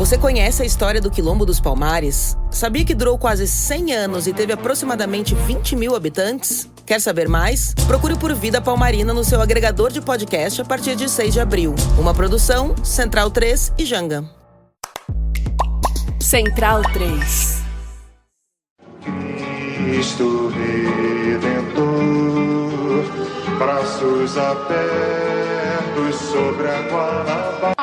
Você conhece a história do Quilombo dos Palmares? Sabia que durou quase 100 anos e teve aproximadamente 20 mil habitantes? Quer saber mais? Procure por Vida Palmarina no seu agregador de podcast a partir de 6 de abril. Uma produção, Central 3 e Janga. Central 3. Cristo Redentor, braços abertos sobre a Guanabara.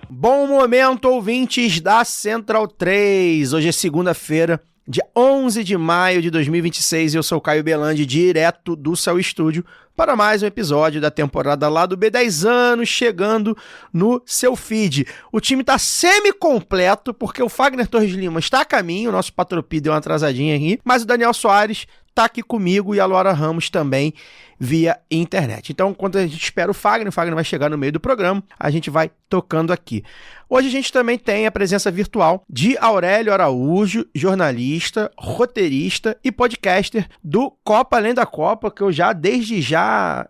Bom momento, ouvintes da Central 3. Hoje é segunda-feira, dia 11 de maio de 2026 e eu sou o Caio Belandi, direto do seu estúdio, para mais um episódio da temporada lá do B10 anos, chegando no seu feed. O time tá semi-completo, porque o Fagner Torres Lima está a caminho, o nosso patropi deu uma atrasadinha aqui, mas o Daniel Soares tá aqui comigo e a Laura Ramos também via internet. Então, enquanto a gente espera o Fagner vai chegar no meio do programa, a gente vai tocando aqui. Hoje a gente também tem a presença virtual de Aurélio Araújo, jornalista, roteirista e podcaster do Copa Além da Copa, que eu desde já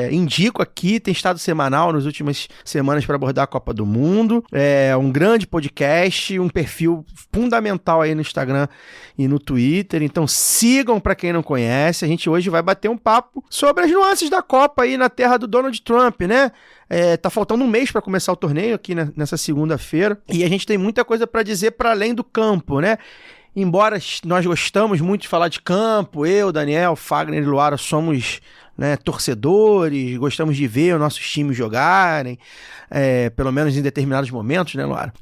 indico aqui, tem estado semanal nas últimas semanas para abordar a Copa do Mundo. É um grande podcast, um perfil fundamental aí no Instagram e no Twitter, então sigam para quem não conhece. A gente hoje vai bater um papo sobre as nuances da Copa aí na terra do Donald Trump, né? Tá faltando um mês para começar o torneio aqui nessa segunda-feira e a gente tem muita coisa para dizer para além do campo, né? Embora nós gostamos muito de falar de campo, eu, Daniel, Fagner e Luara somos, né, torcedores, gostamos de ver os nossos times jogarem, pelo menos em determinados momentos, né, Luara?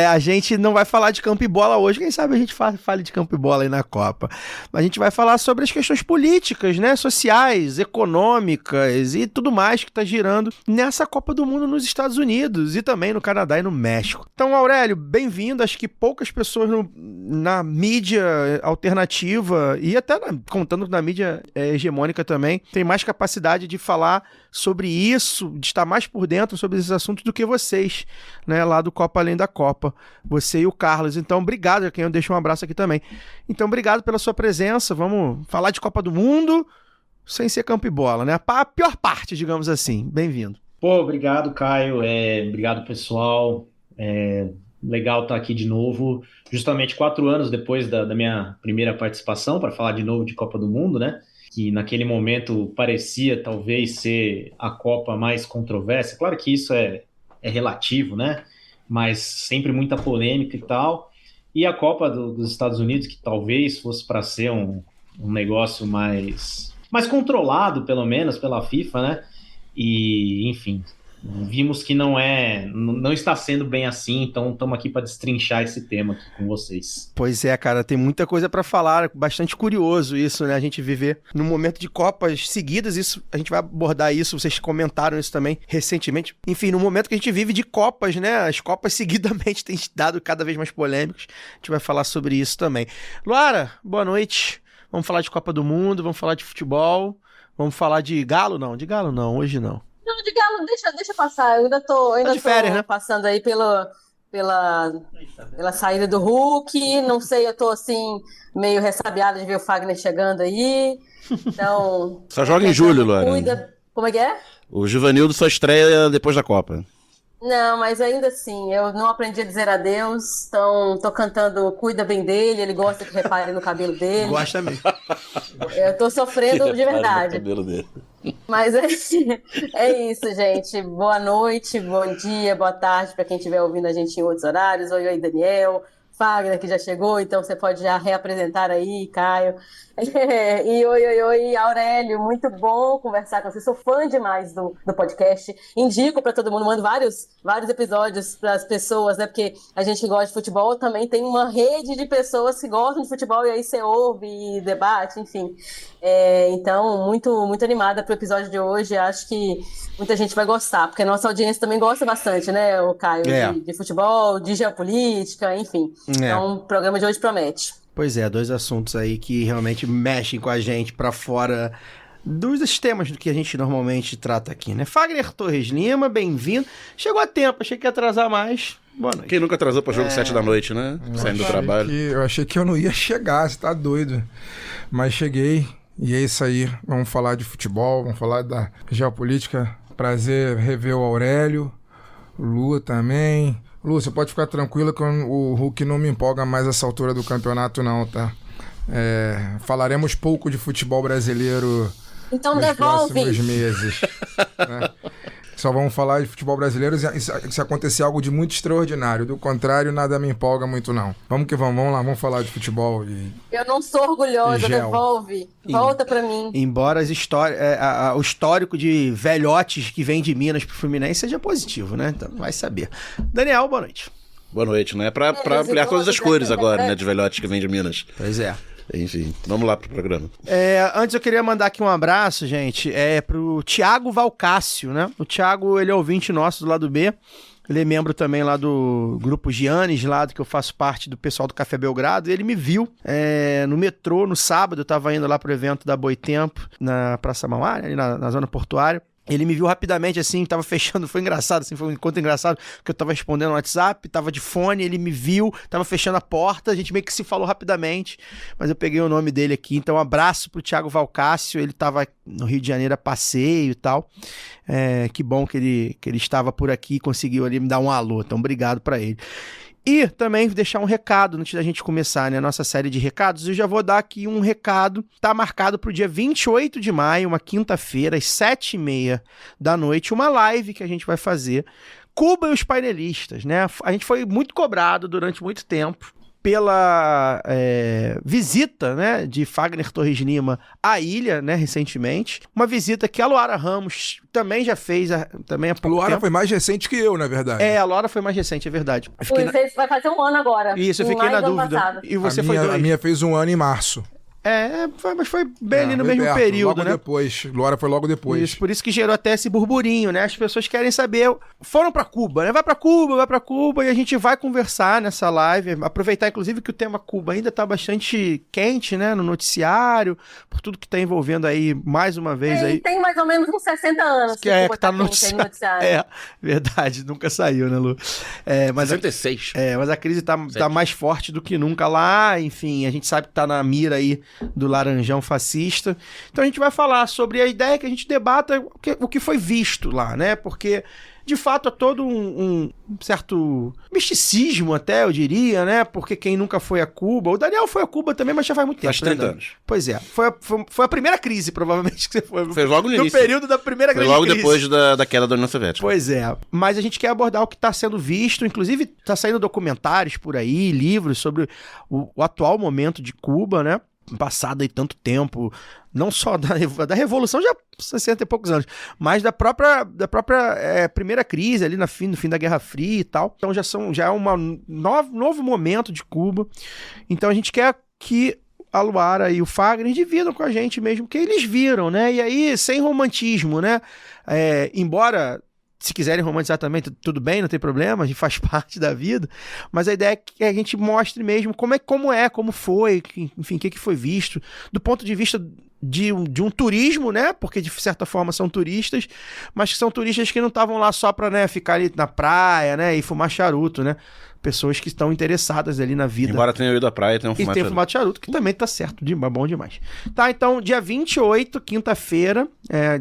A gente não vai falar de campo e bola hoje, quem sabe a gente fale de campo e bola aí na Copa. Mas a gente vai falar sobre as questões políticas, né, sociais, econômicas e tudo mais que está girando nessa Copa do Mundo nos Estados Unidos e também no Canadá e no México. Então, Aurélio, bem-vindo. Acho que poucas pessoas na mídia alternativa e até contando na mídia hegemônica também, tem mais capacidade de falar sobre isso, de estar mais por dentro sobre esses assuntos do que vocês, né, lá do Copa Além da Copa, você e o Carlos. Então, obrigado, a quem eu deixo um abraço aqui também. Então, obrigado pela sua presença, vamos falar de Copa do Mundo sem ser campo e bola, né, a pior parte, digamos assim. Bem-vindo. Pô, obrigado, Caio, obrigado, pessoal, legal estar aqui de novo, justamente 4 anos depois da minha primeira participação, para falar de novo de Copa do Mundo, né? Que naquele momento parecia talvez ser a Copa mais controversa. Claro que isso é relativo, né? Mas sempre muita polêmica e tal. E a Copa dos Estados Unidos, que talvez fosse para ser um negócio mais controlado, pelo menos, pela FIFA, né? E, enfim, vimos que não está sendo bem assim, então estamos aqui para destrinchar esse tema aqui com vocês. Pois é, cara, tem muita coisa para falar, bastante curioso isso, né, a gente viver num momento de Copas seguidas, isso, a gente vai abordar isso, vocês comentaram isso também recentemente, enfim, no momento que a gente vive de Copas, né, as Copas seguidamente têm dado cada vez mais polêmicas, a gente vai falar sobre isso também. Luara, boa noite, vamos falar de Copa do Mundo, vamos falar de futebol, vamos falar de Galo não, hoje não. Não, de Galo, deixa passar. Eu ainda tô férias, né? Passando aí pela saída do Hulk. Não sei, eu tô assim, meio ressabiada de ver o Fagner chegando aí. Então. Só joga em julho, Laura. Como é que é? O Givanildo só estreia depois da Copa. Não, mas ainda assim, eu não aprendi a dizer adeus, então tô cantando Cuida Bem Dele, ele gosta que reparem no cabelo dele. Gosta mesmo. Eu tô sofrendo de verdade. No cabelo dele. Mas é isso, gente. Boa noite, bom dia, boa tarde para quem estiver ouvindo a gente em outros horários. Oi, Daniel. Fagner, que já chegou, então você pode já reapresentar aí, Caio. E oi, Aurélio, muito bom conversar com você. Sou fã demais do podcast. Indico para todo mundo, mando vários episódios para as pessoas, né? Porque a gente que gosta de futebol também tem uma rede de pessoas que gostam de futebol e aí você ouve e debate, enfim. Então, muito, muito animada para o episódio de hoje. Acho que muita gente vai gostar, porque a nossa audiência também gosta bastante, né, o Caio, de futebol, de geopolítica, enfim. Então, o programa de hoje promete. Pois é, 2 assuntos aí que realmente mexem com a gente pra fora dos temas do que a gente normalmente trata aqui, né? Fagner Torres Lima, bem-vindo. Chegou a tempo, achei que ia atrasar mais. Boa noite. Quem nunca atrasou pra jogo 7 da noite, né? Saindo do trabalho. Eu achei que eu não ia chegar, você tá doido. Mas cheguei e é isso aí. Vamos falar de futebol, vamos falar da geopolítica. Prazer rever o Aurélio, o Lu também. Lu, você pode ficar tranquila que o Hulk não me empolga mais essa altura do campeonato não, tá? Falaremos pouco de futebol brasileiro então nos devolve. próximos meses. Né? Só vamos falar de futebol brasileiro se acontecer algo de muito extraordinário. Do contrário, nada me empolga muito, não. Vamos que vamos lá, vamos falar de futebol. Eu não sou orgulhosa, devolve. Volta pra mim. Embora o histórico de velhotes que vem de Minas pro Fluminense seja positivo, né? Então vai saber. Daniel, boa noite. Boa noite, né? Pra ampliar todas as cores agora, né? De velhotes que vem de Minas. Pois é. Enfim, vamos lá pro programa. Antes eu queria mandar aqui um abraço, gente, pro Thiago Valcácio, né? O Thiago, ele é ouvinte nosso do lado B. Ele é membro também lá do grupo Giannis, lá do que eu faço parte do pessoal do Café Belgrado. E ele me viu no metrô no sábado. Eu tava indo lá pro evento da Boitempo, na Praça Mauá, ali na zona portuária. Ele me viu rapidamente, assim, tava fechando, foi engraçado, assim, foi um encontro engraçado, que eu tava respondendo no WhatsApp, tava de fone, ele me viu, tava fechando a porta, a gente meio que se falou rapidamente, mas eu peguei o nome dele aqui, então um abraço pro Thiago Valcácio, ele tava no Rio de Janeiro a passeio e tal, que bom que ele estava por aqui e conseguiu ali me dar um alô, então obrigado pra ele. E também deixar um recado antes da gente começar, né, a nossa série de recados. Eu já vou dar aqui um recado. Tá marcado para o dia 28 de maio, uma quinta-feira, às 7h30 da noite, uma live que a gente vai fazer. Cuba e os painelistas, né? A gente foi muito cobrado durante muito tempo pela visita, né, de Fagner Torres Lima à ilha, né, recentemente. Uma visita que a Luara Ramos também já fez também há pouco tempo. A Luara foi mais recente que eu, na verdade. A Luara foi mais recente, é verdade. Vai fazer um ano agora. Isso, eu fiquei na dúvida. E você a minha fez um ano em março. Mas foi bem ali no mesmo período, logo né? Depois. Luara foi logo depois. Por isso que gerou até esse burburinho, né? As pessoas querem saber. Foram pra Cuba, né? Vai pra Cuba e a gente vai conversar nessa live. Aproveitar, inclusive, que o tema Cuba ainda tá bastante quente, né? No noticiário, por tudo que tá envolvendo aí, mais uma vez. Aí. Tem mais ou menos uns 60 anos que tá no noticiário. Verdade, nunca saiu, né, Lu? Mas 66. Mas a crise tá mais forte do que nunca lá. Enfim, a gente sabe que tá na mira aí do laranjão fascista. Então a gente vai falar sobre a ideia que a gente debata o que foi visto lá, né? Porque, de fato, há todo um certo misticismo até, eu diria, né? Porque quem nunca foi a Cuba... O Daniel foi a Cuba também, mas já faz muito tempo. Faz 30 anos. Pois é. Foi a primeira crise, provavelmente, que você foi. Foi logo no início. No período da primeira grande crise. Foi logo depois da queda da União Soviética. Pois é. Mas a gente quer abordar o que está sendo visto. Inclusive, está saindo documentários por aí, livros sobre o atual momento de Cuba, né? Passado aí tanto tempo, não só da Revolução, já 60 e poucos anos, mas da própria primeira crise ali no fim da Guerra Fria e tal. Então já é um novo momento de Cuba. Então a gente quer que a Luara e o Fagner dividam com a gente mesmo o que eles viram, né? E aí, sem romantismo, né? Embora... Se quiserem romantizar também, tudo bem, não tem problema, a gente faz parte da vida, mas a ideia é que a gente mostre mesmo como foi, enfim, o que foi visto, do ponto de vista de um turismo, né, porque de certa forma são turistas, mas que são turistas que não estavam lá só para, né, ficar ali na praia, né, e fumar charuto, né, pessoas que estão interessadas ali na vida. Embora tenha ido à praia, tenham fumado charuto. Fumado charuto, que também tá certo, bom demais. Tá, então, dia 28, quinta-feira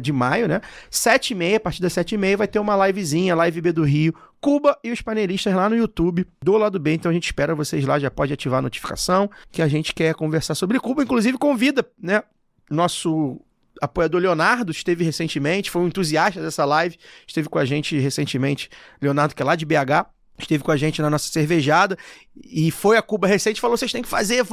de maio, né, 7h30, a partir das 7h30, vai ter uma livezinha, Live B do Rio, Cuba e os painelistas lá no YouTube, do lado B. Então a gente espera vocês lá, já pode ativar a notificação, que a gente quer conversar sobre Cuba, inclusive convida, né, nosso apoiador Leonardo esteve recentemente, foi um entusiasta dessa live, esteve com a gente recentemente, Leonardo, que é lá de BH, esteve com a gente na nossa cervejada e foi a Cuba recente, falou, vocês têm que fazer,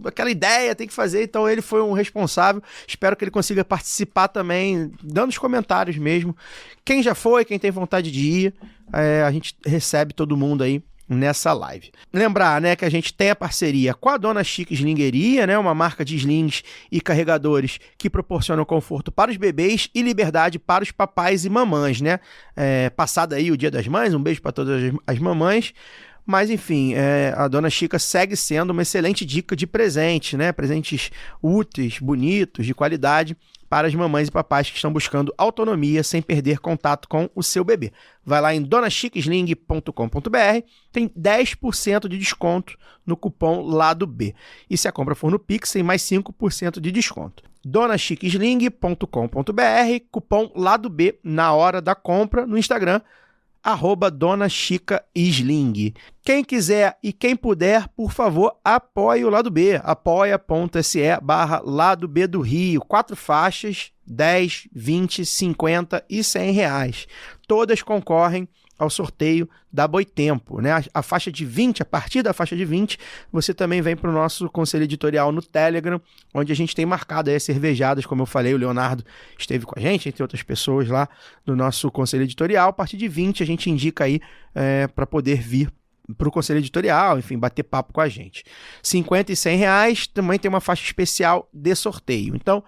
aquela ideia, tem que fazer, então ele foi um responsável, espero que ele consiga participar também, dando os comentários mesmo, quem já foi, quem tem vontade de ir, a gente recebe todo mundo aí nessa live. Lembrar, né, que a gente tem a parceria com a Dona Chica Slingeria, né, uma marca de slings e carregadores que proporcionam conforto para os bebês e liberdade para os papais e mamães, né? Passado aí o Dia das Mães, um beijo para todas as mamães. Mas, enfim, a Dona Chica segue sendo uma excelente dica de presente, né? Presentes úteis, bonitos, de qualidade para as mamães e papais que estão buscando autonomia sem perder contato com o seu bebê. Vai lá em donachiquesling.com.br, tem 10% de desconto no cupom Lado B. E se a compra for no Pix, tem mais 5% de desconto. donachiquesling.com.br, cupom Lado B na hora da compra no Instagram, @DonaChicaSling. Quem quiser e quem puder, por favor, apoie o Lado B. apoia.se/Lado B do Rio. 4 faixas, 10, 20, 50 e R$100. Todas concorrem ao sorteio da Boitempo, né? A faixa de 20, a partir da faixa de 20, você também vem para o nosso conselho editorial no Telegram, onde a gente tem marcado aí as cervejadas, como eu falei, o Leonardo esteve com a gente, entre outras pessoas lá do nosso conselho editorial. A partir de 20 a gente indica aí para poder vir para o conselho editorial, enfim, bater papo com a gente. 50 e R$100 também tem uma faixa especial de sorteio. Então,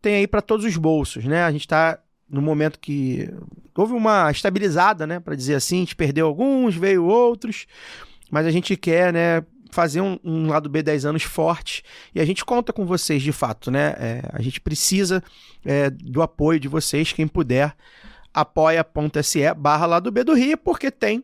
tem aí para todos os bolsos, né? A gente está no momento que houve uma estabilizada, né, para dizer assim, a gente perdeu alguns, veio outros, mas a gente quer, né, fazer um Lado B 10 anos forte, e a gente conta com vocês de fato, né, a gente precisa do apoio de vocês, quem puder, apoia.se/Lado B do Rio, porque tem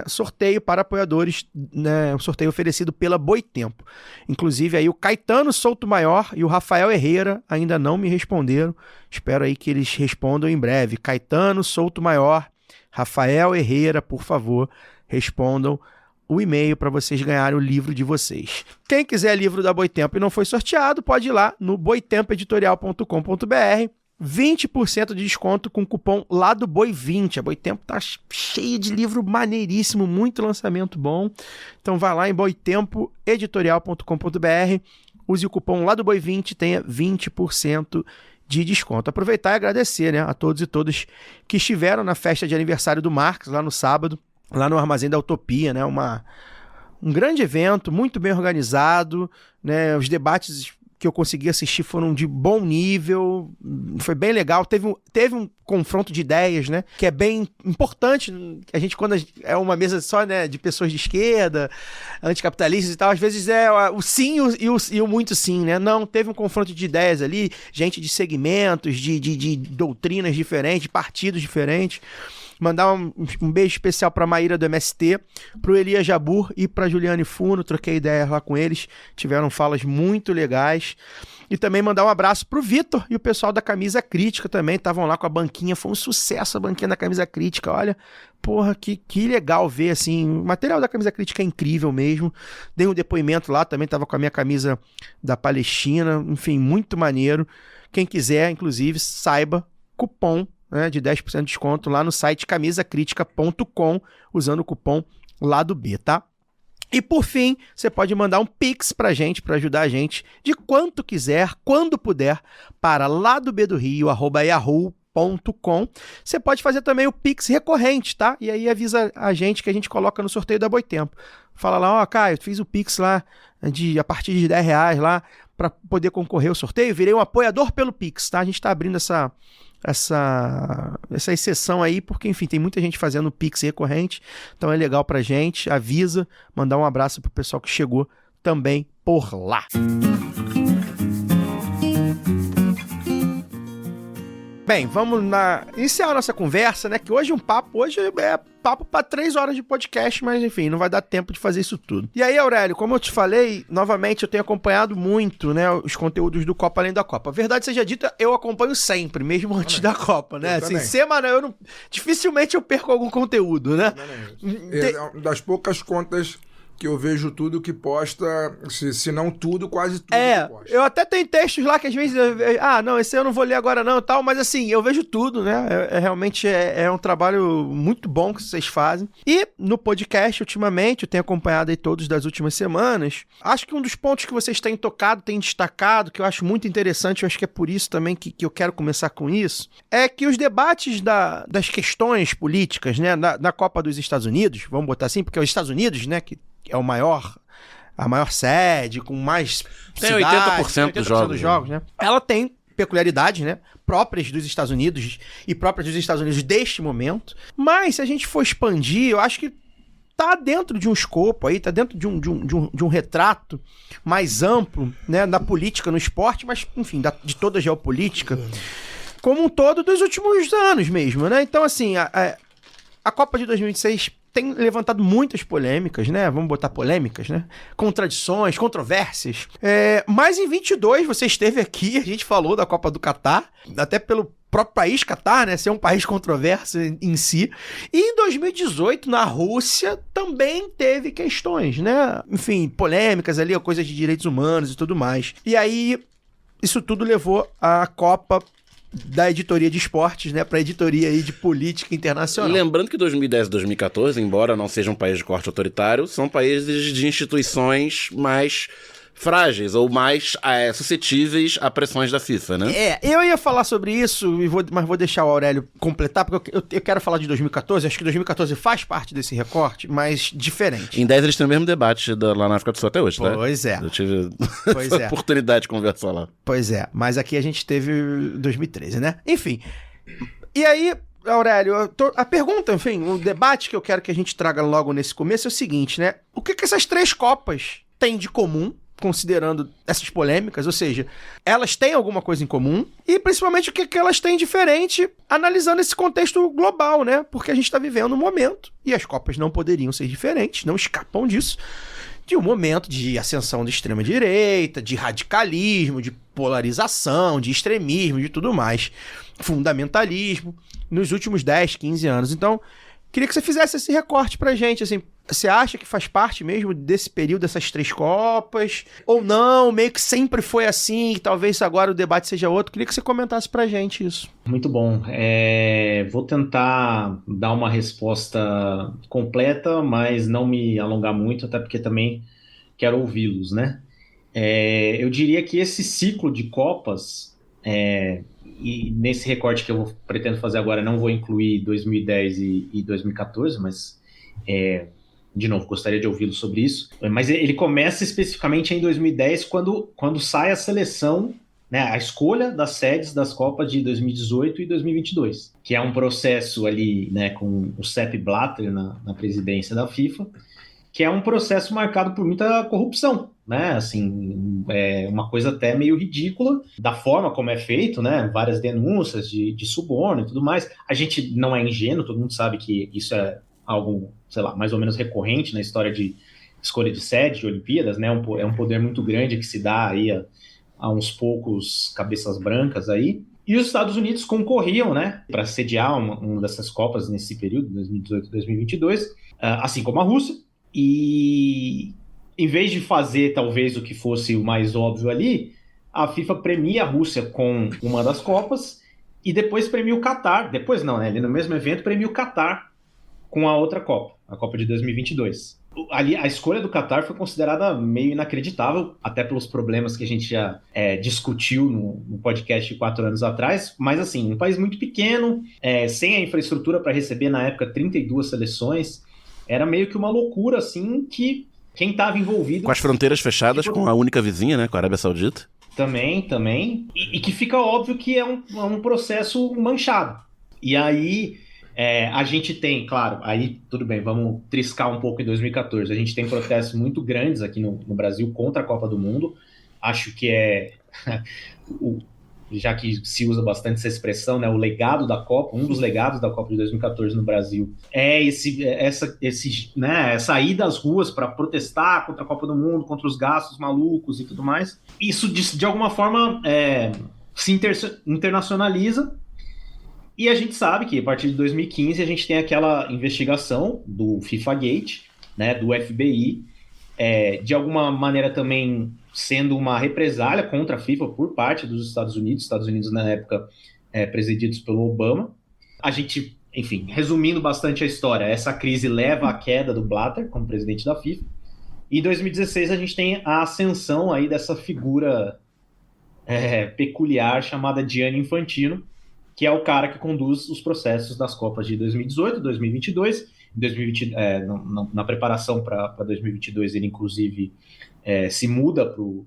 sorteio para apoiadores, né, um sorteio oferecido pela Boitempo. Inclusive aí o Caetano Soutomaior e o Rafael Herrera ainda não me responderam. Espero aí que eles respondam em breve. Caetano Soutomaior, Rafael Herrera, por favor, respondam o e-mail para vocês ganharem o livro de vocês. Quem quiser livro da Boitempo e não foi sorteado, pode ir lá no boitempoeditorial.com.br. 20% de desconto com o cupom LADOBOI20. A Boitempo tá cheia de livro maneiríssimo, muito lançamento bom. Então vai lá em boitempoeditorial.com.br, use o cupom LADOBOI20, tenha 20% de desconto. Aproveitar e agradecer, né, a todos e todas que estiveram na festa de aniversário do Marx, lá no sábado, lá no Armazém da Utopia, né, um grande evento, muito bem organizado, né, os debates que eu consegui assistir foram de bom nível, foi bem legal, teve um confronto de ideias, né, que é bem importante, a gente quando é uma mesa só, né, de pessoas de esquerda, anticapitalistas e tal, às vezes é o sim e o muito sim, né, não, teve um confronto de ideias ali, gente de segmentos, de doutrinas diferentes, partidos diferentes. Mandar um beijo especial para a Maíra do MST, para o Elias Jabur e para a Juliane Funo, troquei ideia lá com eles, tiveram falas muito legais. E também mandar um abraço para o Vitor e o pessoal da Camisa Crítica também, estavam lá com a banquinha, foi um sucesso a banquinha da Camisa Crítica, olha, porra, que legal ver, assim, o material da Camisa Crítica é incrível mesmo, dei um depoimento lá, também estava com a minha camisa da Palestina, enfim, muito maneiro. Quem quiser, inclusive, saiba, cupom, né, de 10% de desconto lá no site camisacritica.com, usando o cupom Lado B, tá? E por fim, você pode mandar um Pix pra gente, para ajudar a gente, de quanto quiser, quando puder, para ladobdorio@yahoo.com. Você pode fazer também o Pix recorrente, tá? E aí avisa a gente que a gente coloca no sorteio da Boitempo. Fala lá, ó, Caio, fiz o Pix lá a partir de R$10 lá para poder concorrer ao sorteio, virei um apoiador pelo Pix, tá? A gente tá abrindo essa exceção aí, porque, enfim, tem muita gente fazendo Pix recorrente, então é legal pra gente, avisa, mandar um abraço pro pessoal que chegou também por lá. Bem, vamos iniciar a nossa conversa, né? Que hoje é papo para 3 horas de podcast, mas enfim, não vai dar tempo de fazer isso tudo. E aí, Aurélio, como eu te falei, novamente eu tenho acompanhado muito, né, os conteúdos do Copa Além da Copa. Verdade seja dita, eu acompanho sempre, mesmo antes da Copa, né? Assim, semanal, dificilmente eu perco algum conteúdo, né? É das poucas contas que eu vejo tudo que posta, se não tudo, quase tudo que posta. Eu até tenho textos lá que às vezes, não, esse eu não vou ler agora não, tal, mas assim, eu vejo tudo, né, realmente é um trabalho muito bom que vocês fazem. E no podcast, ultimamente, eu tenho acompanhado aí todos das últimas semanas, acho que um dos pontos que vocês têm tocado, têm destacado, que eu acho muito interessante, eu acho que é por isso também que eu quero começar com isso, é que os debates das questões políticas, né, na Copa dos Estados Unidos, vamos botar assim, porque é os Estados Unidos, né, que é a maior sede, com mais tem cidades, 80% dos jogos, né? Ela tem peculiaridades, né, próprias dos Estados Unidos e próprias dos Estados Unidos deste momento. Mas se a gente for expandir, eu acho que tá dentro de um escopo aí, tá dentro de um retrato mais amplo, né, da política no esporte, mas, enfim, de toda a geopolítica, como um todo dos últimos anos mesmo, né? Então, assim, a Copa de 2026 tem levantado muitas polêmicas, né? Vamos botar polêmicas, né? Contradições, controvérsias. Mas em 22 você esteve aqui, a gente falou da Copa do Catar, até pelo próprio país Catar, né? Ser um país controverso em si. E em 2018, na Rússia, também teve questões, né? Enfim, polêmicas ali, coisas de direitos humanos e tudo mais. E aí, isso tudo levou a Copa da editoria de esportes, né, para a editoria aí de política internacional. Lembrando que 2010 e 2014, embora não sejam países de corte autoritário, são países de instituições mais frágeis ou mais suscetíveis a pressões da FIFA, né? Eu ia falar sobre isso, mas vou deixar o Aurélio completar, porque eu quero falar de 2014, acho que 2014 faz parte desse recorte, mas diferente. Em 10 eles têm o mesmo debate lá na África do Sul até hoje, tá? Pois é. Eu tive essa oportunidade de conversar lá. Pois é, mas aqui a gente teve 2013, né? Enfim, e aí, Aurélio, a pergunta, enfim, o debate que eu quero que a gente traga logo nesse começo é o seguinte, né? O que essas 3 Copas têm de comum, considerando essas polêmicas, ou seja, elas têm alguma coisa em comum e principalmente o que elas têm diferente analisando esse contexto global, né? Porque a gente está vivendo um momento, e as Copas não poderiam ser diferentes, não escapam disso, de um momento de ascensão da extrema-direita, de radicalismo, de polarização, de extremismo, de tudo mais, fundamentalismo, nos últimos 10, 15 anos. Então, queria que você fizesse esse recorte pra gente, assim, você acha que faz parte mesmo desse período, dessas 3 Copas? Ou não, meio que sempre foi assim, e talvez agora o debate seja outro? Queria que você comentasse pra gente isso. Muito bom. Vou tentar dar uma resposta completa, mas não me alongar muito, até porque também quero ouvi-los, né? Eu diria que esse ciclo de Copas, e nesse recorte que eu pretendo fazer agora, não vou incluir 2010 e 2014, mas... de novo, gostaria de ouvi-lo sobre isso, mas ele começa especificamente em 2010, quando sai a seleção, né, a escolha das sedes das Copas de 2018 e 2022, que é um processo ali, né, com o Sepp Blatter na presidência da FIFA, que é um processo marcado por muita corrupção, né, assim, uma coisa até meio ridícula, da forma como é feito, né, várias denúncias de suborno e tudo mais. A gente não é ingênuo, todo mundo sabe que isso é algo, sei lá, mais ou menos recorrente na história de escolha de sede de Olimpíadas, né? É um poder muito grande que se dá aí a uns poucos cabeças brancas aí. E os Estados Unidos concorriam, né, para sediar uma dessas Copas nesse período, 2018 e 2022, assim como a Rússia. E em vez de fazer talvez o que fosse o mais óbvio ali, a FIFA premia a Rússia com uma das Copas e depois premia o Catar. Depois não, né? Ali no mesmo evento premia o Catar com a outra Copa, a Copa de 2022. Ali, a escolha do Catar foi considerada meio inacreditável, até pelos problemas que a gente já discutiu no podcast de 4 anos atrás, mas assim, um país muito pequeno, sem a infraestrutura para receber na época 32 seleções, era meio que uma loucura, assim, que quem estava envolvido... Com as fronteiras fechadas com a única vizinha, né, com a Arábia Saudita. Também, e que fica óbvio que é um processo manchado. E aí... a gente tem, claro, aí tudo bem, vamos triscar um pouco em 2014. A gente tem protestos muito grandes aqui no Brasil contra a Copa do Mundo. Acho que já que se usa bastante essa expressão, né, o legado da Copa, um dos legados da Copa de 2014 no Brasil essa ida às ruas para protestar contra a Copa do Mundo, contra os gastos malucos e tudo mais. Isso, de alguma forma, se internacionaliza. E a gente sabe que a partir de 2015 a gente tem aquela investigação do FIFA Gate, né, do FBI, de alguma maneira também sendo uma represália contra a FIFA por parte dos Estados Unidos na época presididos pelo Obama. A gente, enfim, resumindo bastante a história, essa crise leva à queda do Blatter como presidente da FIFA. E em 2016 a gente tem a ascensão aí dessa figura peculiar chamada Gianni Infantino, que é o cara que conduz os processos das Copas de 2018, 2022, na preparação para 2022 ele inclusive se muda para o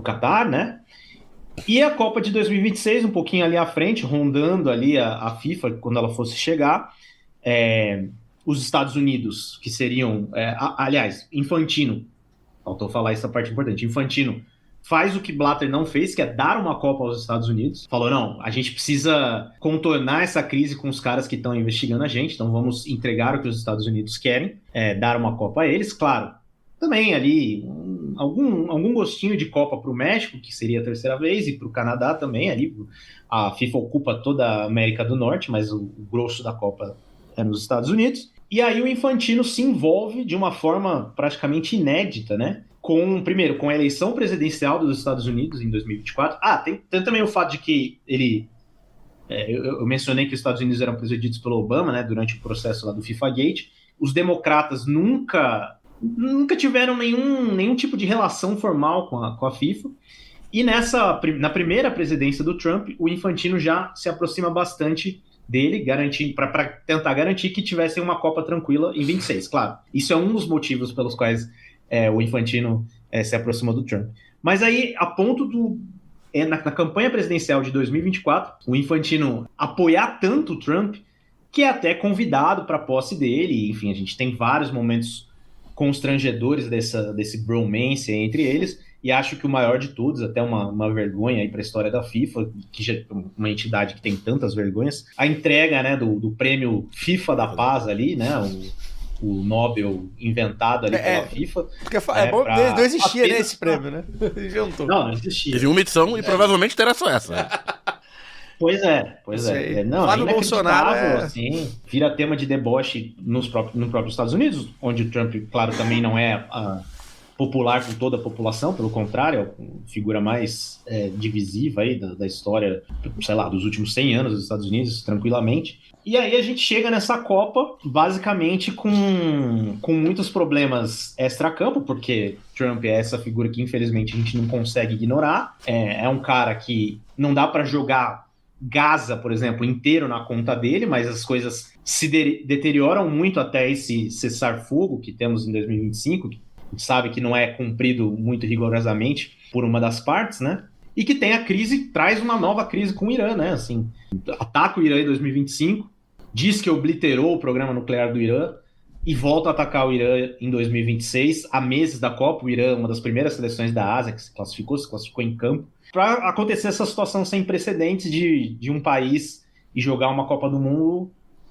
Catar, né? E a Copa de 2026, um pouquinho ali à frente, rondando ali a FIFA quando ela fosse chegar, os Estados Unidos, que seriam... aliás, Infantino, faltou falar essa parte importante, Infantino faz o que Blatter não fez, que é dar uma Copa aos Estados Unidos. Falou, não, a gente precisa contornar essa crise com os caras que estão investigando a gente, então vamos entregar o que os Estados Unidos querem, dar uma Copa a eles. Claro, também ali algum gostinho de Copa para o México, que seria a terceira vez, e para o Canadá também. Ali a FIFA ocupa toda a América do Norte, mas o grosso da Copa é nos Estados Unidos. E aí o Infantino se envolve de uma forma praticamente inédita, né? Primeiro, com a eleição presidencial dos Estados Unidos em 2024. Tem também o fato de que ele... eu mencionei que os Estados Unidos eram presididos pelo Obama, né, durante o processo lá do FIFA Gate. Os democratas nunca tiveram nenhum tipo de relação formal com a FIFA. E na primeira presidência do Trump, o Infantino já se aproxima bastante dele, para tentar garantir que tivessem uma Copa tranquila em 26. Claro, isso é um dos motivos pelos quais o Infantino se aproxima do Trump. Mas aí, a ponto na campanha presidencial de 2024, o Infantino apoiar tanto o Trump, que é até convidado para a posse dele. Enfim, a gente tem vários momentos constrangedores desse bromance entre eles, e acho que o maior de todos, até uma vergonha aí para a história da FIFA, que já é uma entidade que tem tantas vergonhas, a entrega, né, do prêmio FIFA da Paz ali, né, o Nobel inventado ali pela FIFA. Porque bom, não existia, né, esse prêmio, né? Inventou. Não existia. Teve uma edição e provavelmente terá só essa. Pois é. Não, lá no Bolsonaro, assim, vira tema de deboche no próprio Estados Unidos, onde o Trump, claro, também não é popular com toda a população, pelo contrário, é a figura mais divisiva aí da história, sei lá, dos últimos 100 anos dos Estados Unidos, tranquilamente. E aí a gente chega nessa Copa, basicamente com muitos problemas extra-campo, porque Trump é essa figura que, infelizmente, a gente não consegue ignorar. É um cara que não dá para jogar Gaza, por exemplo, inteiro na conta dele, mas as coisas se deterioram muito até esse cessar-fogo que temos em 2025, que a gente sabe que não é cumprido muito rigorosamente por uma das partes, né? E que tem a crise, traz uma nova crise com o Irã, né? Assim, ataca o Irã em 2025, diz que obliterou o programa nuclear do Irã e volta a atacar o Irã em 2026, há meses da Copa. O Irã, uma das primeiras seleções da Ásia que se classificou em campo, para acontecer essa situação sem precedentes de um país e jogar uma Copa do Mundo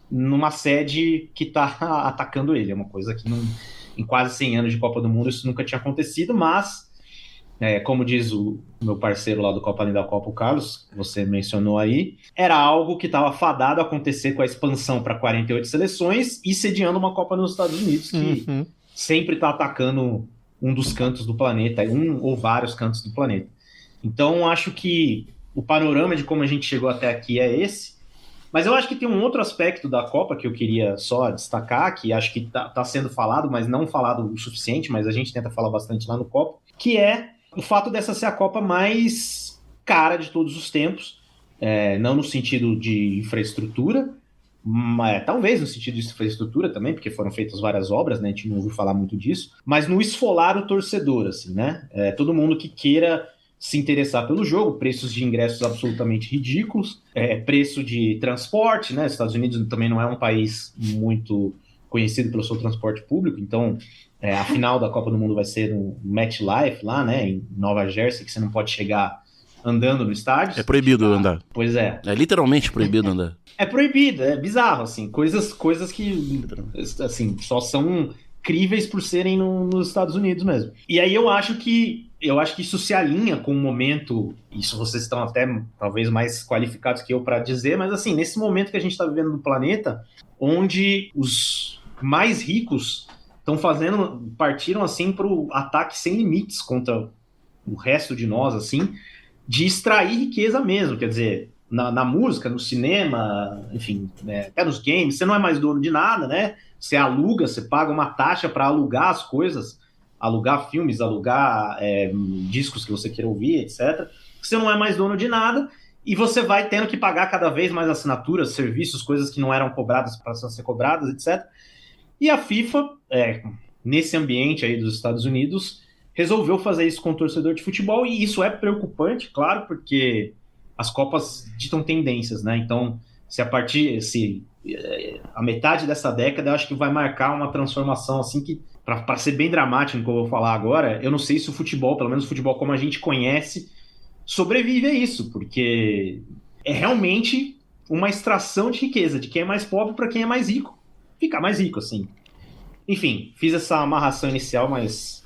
numa sede que está atacando ele. É uma coisa que em quase 100 anos de Copa do Mundo isso nunca tinha acontecido, mas como diz o meu parceiro lá do Copa Além da Copa, o Carlos, que você mencionou aí, era algo que estava fadado a acontecer com a expansão para 48 seleções e sediando uma Copa nos Estados Unidos, que sempre está atacando um dos cantos do planeta, um ou vários cantos do planeta. Então, acho que o panorama de como a gente chegou até aqui é esse, mas eu acho que tem um outro aspecto da Copa que eu queria só destacar, que acho que está sendo falado, mas não falado o suficiente, mas a gente tenta falar bastante lá no Copa, que é o fato dessa ser a Copa mais cara de todos os tempos, não no sentido de infraestrutura, mas talvez no sentido de infraestrutura também, porque foram feitas várias obras, né? A gente não ouviu falar muito disso, mas no esfolar o torcedor, assim, né? Todo mundo que queira se interessar pelo jogo, preços de ingressos absolutamente ridículos, preço de transporte, né? Os Estados Unidos também não é um país muito conhecido pelo seu transporte público, então a final da Copa do Mundo vai ser no MetLife lá, né, em Nova Jersey, que você não pode chegar andando no estádio. É proibido andar. Pois é. É literalmente proibido andar. É proibido, é bizarro, assim, coisas que, assim, só são críveis por serem nos Estados Unidos mesmo. E aí eu acho que isso se alinha com o momento, isso vocês estão até talvez mais qualificados que eu para dizer, mas assim, nesse momento que a gente está vivendo no planeta, onde os mais ricos partiram assim para o ataque sem limites contra o resto de nós, assim, de extrair riqueza mesmo, quer dizer, na música, no cinema, enfim, até nos games, você não é mais dono de nada, né? Você aluga, você paga uma taxa para alugar as coisas, alugar filmes, alugar discos que você queira ouvir, etc. Você não é mais dono de nada e você vai tendo que pagar cada vez mais assinaturas, serviços, coisas que não eram cobradas para ser cobradas, etc. E a FIFA, nesse ambiente aí dos Estados Unidos, resolveu fazer isso com o torcedor de futebol, e isso é preocupante, claro, porque as Copas ditam tendências, né? Então, se a metade dessa década eu acho que vai marcar uma transformação assim que, para ser bem dramático no que eu vou falar agora, eu não sei se o futebol, pelo menos o futebol como a gente conhece, sobrevive a isso, porque é realmente uma extração de riqueza, de quem é mais pobre para quem é mais rico. Ficar mais rico, assim. Enfim, fiz essa amarração inicial, mas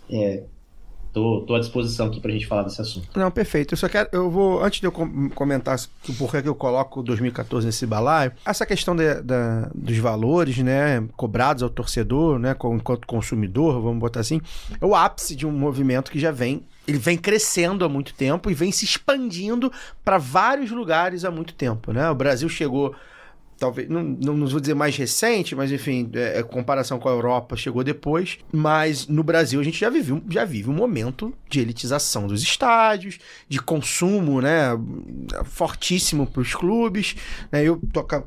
tô à disposição aqui pra gente falar desse assunto. Não, perfeito. Eu vou, antes de eu comentar o porquê que eu coloco 2014 nesse balaio, essa questão dos valores, né, cobrados ao torcedor, né, enquanto consumidor, vamos botar assim, é o ápice de um movimento que ele vem crescendo há muito tempo e vem se expandindo para vários lugares há muito tempo, né? O Brasil chegou, talvez, não vou dizer mais recente, mas enfim, comparação com a Europa, chegou depois, mas no Brasil a gente já vive um momento de elitização dos estádios, de consumo, né, fortíssimo para os clubes, né? Eu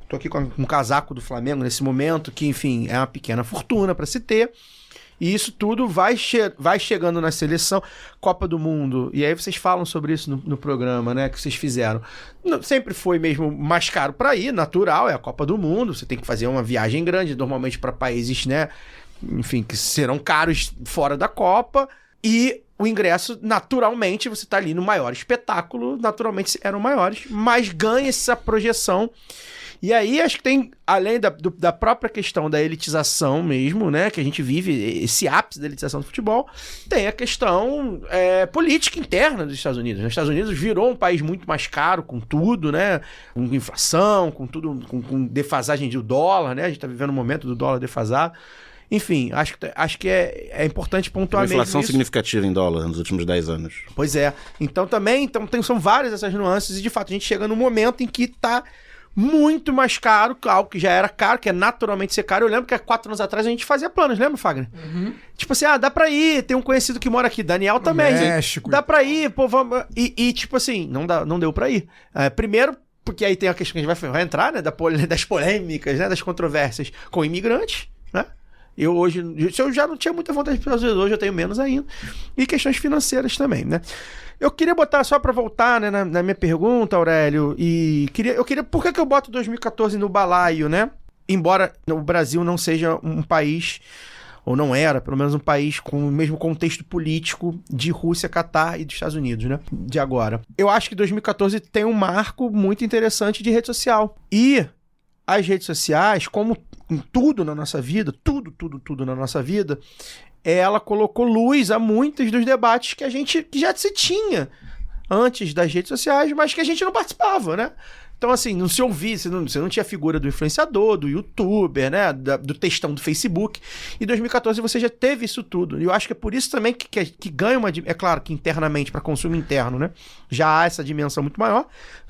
tô aqui com um casaco do Flamengo nesse momento, que enfim, é uma pequena fortuna para se ter. E isso tudo vai chegando na seleção, Copa do Mundo, e aí vocês falam sobre isso no programa, né, que vocês fizeram. Sempre foi mesmo mais caro para ir, natural, é a Copa do Mundo, você tem que fazer uma viagem grande, normalmente para países, né, enfim, que serão caros fora da Copa, e o ingresso, naturalmente, você tá ali no maior espetáculo, naturalmente eram maiores, mas ganha essa projeção. E aí, acho que tem, além da própria questão da elitização mesmo, né, que a gente vive, esse ápice da elitização do futebol, tem a questão política interna dos Estados Unidos. Os Estados Unidos virou um país muito mais caro com tudo, né, com inflação, com tudo, com defasagem do dólar, né, a gente tá vivendo um momento do dólar defasado. Enfim, acho que é importante pontuar mesmo. Uma inflação significativa em dólar nos últimos 10 anos. Pois é. Então são várias essas nuances, e de fato a gente chega num momento em que tá muito mais caro, algo que já era caro, que é naturalmente ser caro. Eu lembro que há 4 anos atrás a gente fazia planos, lembra, Fagner? Uhum. Tipo assim, dá pra ir, tem um conhecido que mora aqui, Daniel também. México. Dá pra ir, pô, vamos... E tipo assim, não deu pra ir. Primeiro, porque aí tem a questão que a gente vai entrar, né, das polêmicas, né, das controvérsias com imigrantes, né? Eu já não tinha muita vontade de fazer, hoje eu tenho menos ainda. E questões financeiras também, né? Eu queria botar, só para voltar, né, na minha pergunta, Aurélio, por que eu boto 2014 no balaio, né? Embora o Brasil não seja um país, ou não era, pelo menos um país com o mesmo contexto político de Rússia, Catar e dos Estados Unidos, né? De agora. Eu acho que 2014 tem um marco muito interessante de rede social. E as redes sociais, como em tudo na nossa vida, tudo na nossa vida, ela colocou luz a muitos dos debates que já se tinha antes das redes sociais, mas que a gente não participava, né? Então, assim, não se ouvia, você não tinha a figura do influenciador, do youtuber, né? Do textão do Facebook. Em 2014 você já teve isso tudo. E eu acho que é por isso também que ganha uma... É claro que internamente, para consumo interno, né? Já há essa dimensão muito maior.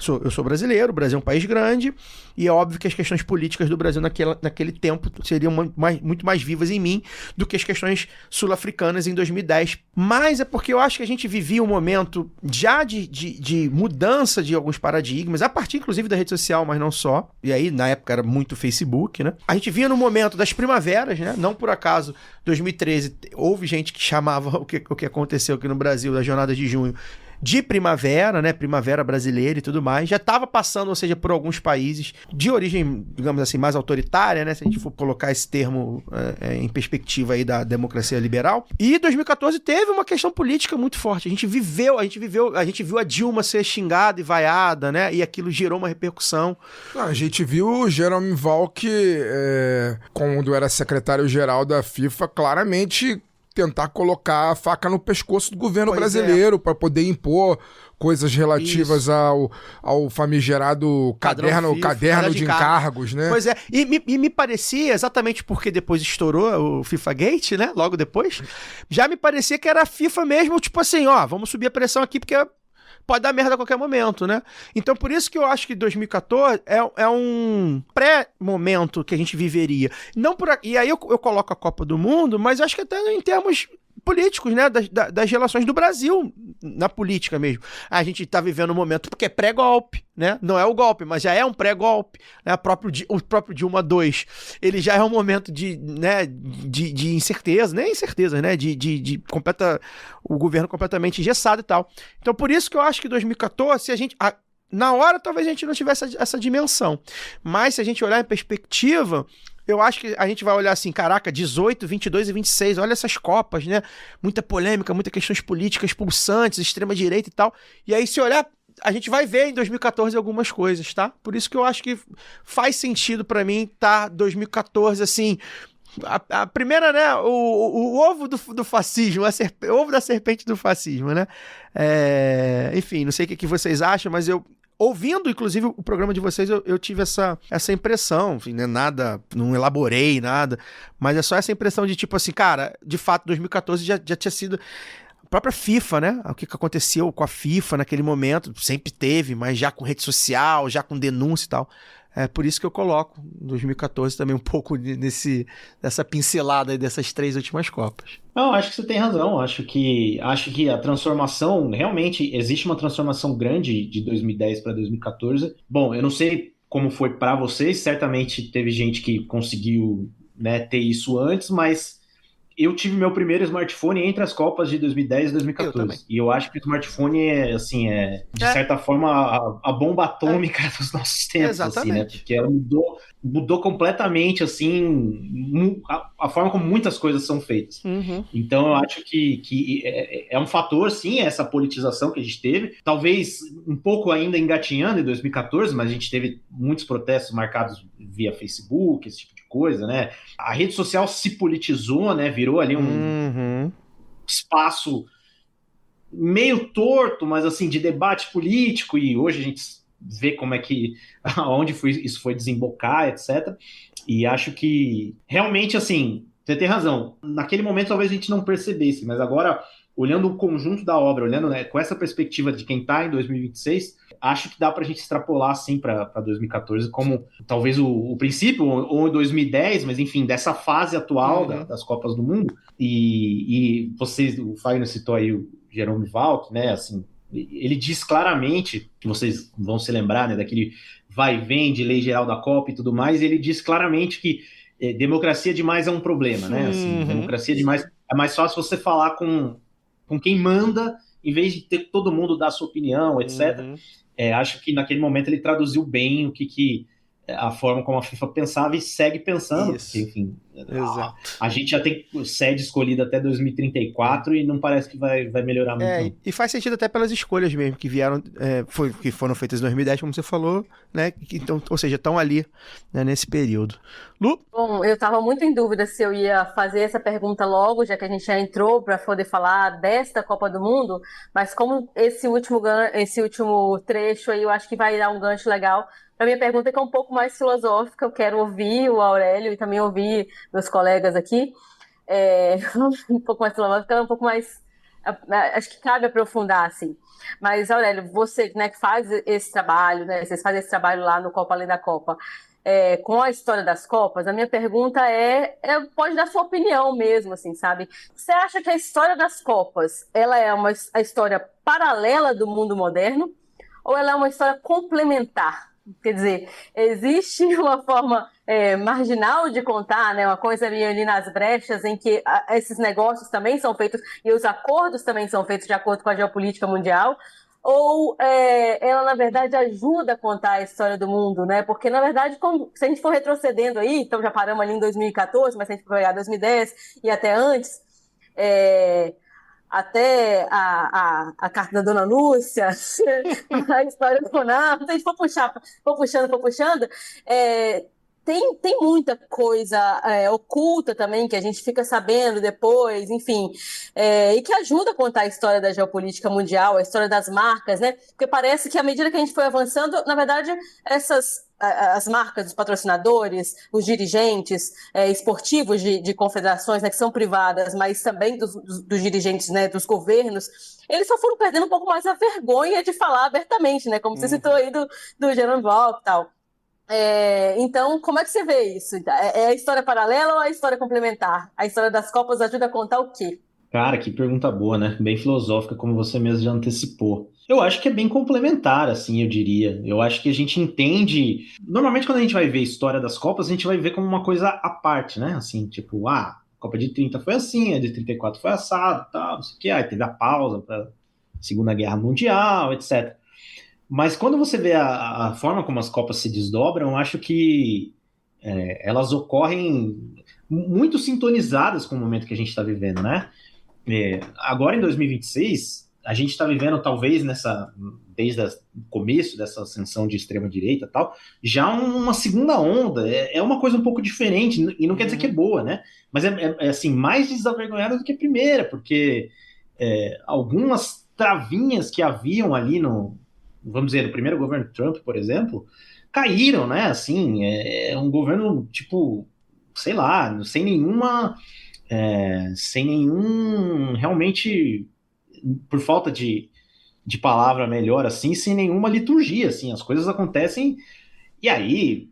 Eu sou brasileiro, o Brasil é um país grande, e é óbvio que as questões políticas do Brasil naquele tempo seriam muito mais vivas em mim do que as questões sul-africanas em 2010. Mas é porque eu acho que a gente vivia um momento já de mudança de alguns paradigmas, a partir, inclusive, da rede social, mas não só. E aí, na época, era muito Facebook, né? A gente via no momento das primaveras, né? Não por acaso, 2013, houve gente que chamava o que aconteceu aqui no Brasil, da jornada de junho, de primavera, né? Primavera brasileira e tudo mais. Já estava passando, ou seja, por alguns países de origem, digamos assim, mais autoritária, né? Se a gente for colocar esse termo em perspectiva aí da democracia liberal. E 2014 teve uma questão política muito forte. A gente viu a Dilma ser xingada e vaiada, né? E aquilo gerou uma repercussão. A gente viu o Jerome Valk, quando era secretário-geral da FIFA, claramente tentar colocar a faca no pescoço do governo brasileiro para poder impor coisas relativas ao famigerado caderno de encargos, né? Pois é, e me parecia, exatamente porque depois estourou o FIFA Gate, né? Logo depois, já me parecia que era a FIFA mesmo, tipo assim, vamos subir a pressão aqui porque pode dar merda a qualquer momento, né? Então, por isso que eu acho que 2014 é um pré-momento que a gente viveria. E aí eu coloco a Copa do Mundo, mas acho que até em termos políticos, né? Das relações do Brasil na política mesmo. A gente tá vivendo um momento porque é pré-golpe, né? Não é o golpe, mas já é um pré-golpe, né? O próprio Dilma II, ele já é um momento de incerteza, nem incerteza, né? O governo completamente engessado e tal. Então, por isso que eu acho que 2014, na hora talvez a gente não tivesse essa dimensão. Mas se a gente olhar em perspectiva, eu acho que a gente vai olhar assim, caraca, 18, 22 e 26, olha essas Copas, né? Muita polêmica, muitas questões políticas pulsantes, extrema-direita e tal. E aí, se olhar, a gente vai ver em 2014 algumas coisas, tá? Por isso que eu acho que faz sentido pra mim tá 2014, assim... A primeira, né, o ovo do fascismo, o ovo da serpente do fascismo, né? Enfim, não sei o que vocês acham, mas eu, ouvindo, inclusive, o programa de vocês, eu tive essa impressão, enfim, né, nada, não elaborei nada, mas é só essa impressão de tipo assim, cara, de fato, 2014 já tinha sido... A própria FIFA, né? O que aconteceu com a FIFA naquele momento, sempre teve, mas já com rede social, já com denúncia e tal. É por isso que eu coloco 2014 também um pouco dessa pincelada aí dessas 3 últimas Copas. Não, acho que você tem razão. Acho que a transformação, realmente, existe uma transformação grande de 2010 para 2014. Bom, eu não sei como foi para vocês, certamente teve gente que conseguiu, né, ter isso antes, mas eu tive meu primeiro smartphone entre as Copas de 2010 e 2014. E eu acho que o smartphone de certa forma, a bomba atômica dos nossos tempos. Exatamente. Assim, né? Porque ela mudou completamente, assim, a forma como muitas coisas são feitas. Uhum. Então, eu acho que é um fator, sim, essa politização que a gente teve. Talvez um pouco ainda engatinhando em 2014, mas a gente teve muitos protestos marcados via Facebook, esse tipo de coisa, né? A rede social se politizou, né? Virou ali um espaço meio torto, mas assim, de debate político, e hoje a gente vê como é que, onde isso foi desembocar, etc. E acho que, realmente, assim, você tem razão. Naquele momento talvez a gente não percebesse, mas agora, olhando o conjunto da obra, olhando, né, com essa perspectiva de quem está em 2026, acho que dá para a gente extrapolar, assim, para 2014 como talvez o princípio, ou 2010, mas enfim, dessa fase atual das Copas do Mundo. E vocês, o Fagner citou aí o Jerome Valk, né, assim, ele diz claramente, que vocês vão se lembrar, né, daquele vai e vem de lei geral da Copa e tudo mais, ele diz claramente que democracia demais é um problema, né, assim, democracia demais, é mais fácil você falar com quem manda, em vez de ter todo mundo dar a sua opinião, etc. Acho que naquele momento ele traduziu bem a forma como a FIFA pensava e segue pensando. Isso. Porque, enfim, a gente já tem sede escolhida até 2034 e não parece que vai melhorar muito. E faz sentido até pelas escolhas mesmo que vieram, que foram feitas em 2010, como você falou, né? Então, ou seja, estão ali, né, nesse período. Lu? Bom, eu estava muito em dúvida se eu ia fazer essa pergunta logo, já que a gente já entrou para poder falar desta Copa do Mundo, mas como esse último trecho aí eu acho que vai dar um gancho legal para minha pergunta, que é um pouco mais filosófica. Eu quero ouvir o Aurélio e também ouvir meus colegas aqui. Um pouco mais filosófica, um pouco mais... Acho que cabe aprofundar, assim. Mas, Aurélio, você, né, que faz esse trabalho, né, vocês fazem esse trabalho lá no Copa Além da Copa, com a história das Copas, a minha pergunta pode dar sua opinião mesmo, assim, sabe? Você acha que a história das Copas, ela é a história paralela do mundo moderno ou ela é uma história complementar? Quer dizer, existe uma forma marginal de contar, né, uma coisa ali nas brechas em que esses negócios também são feitos e os acordos também são feitos de acordo com a geopolítica mundial, ou ela, na verdade, ajuda a contar a história do mundo, né? Porque, na verdade, se a gente for retrocedendo aí, então já paramos ali em 2014, mas se a gente for pegar 2010 e até antes, até a carta da Dona Lúcia, a história do Conar, se a gente for puxando, tem muita coisa oculta também que a gente fica sabendo depois, enfim, e que ajuda a contar a história da geopolítica mundial, a história das marcas, né? Porque parece que à medida que a gente foi avançando, na verdade, as marcas, os patrocinadores, os dirigentes esportivos de confederações, né, que são privadas, mas também dos dirigentes, né, dos governos, eles só foram perdendo um pouco mais a vergonha de falar abertamente, né? Como você citou aí do Jerome Valk e tal. Então, como é que você vê isso? É a história paralela ou a história complementar? A história das Copas ajuda a contar o quê? Cara, que pergunta boa, né? Bem filosófica, como você mesmo já antecipou. Eu acho que é bem complementar, assim, eu diria. Eu acho que a gente entende... Normalmente, quando a gente vai ver a história das Copas, a gente vai ver como uma coisa à parte, né? Assim, tipo, a Copa de 30 foi assim, a de 34 foi assado, tal, não sei o quê. Aí teve a pausa para Segunda Guerra Mundial, etc. Mas quando você vê a forma como as Copas se desdobram, eu acho que elas ocorrem muito sintonizadas com o momento que a gente está vivendo, né? Agora em 2026, a gente está vivendo talvez desde o começo dessa ascensão de extrema-direita e tal, já uma segunda onda, é uma coisa um pouco diferente, e não quer dizer que é boa, né? Mas assim, mais desavergonhada do que a primeira, porque algumas travinhas que haviam ali vamos dizer, no primeiro governo Trump, por exemplo, caíram, né? Assim, é um governo, tipo, sei lá, sem nenhum, realmente, por falta de palavra melhor, assim, sem nenhuma liturgia, assim, as coisas acontecem, e aí,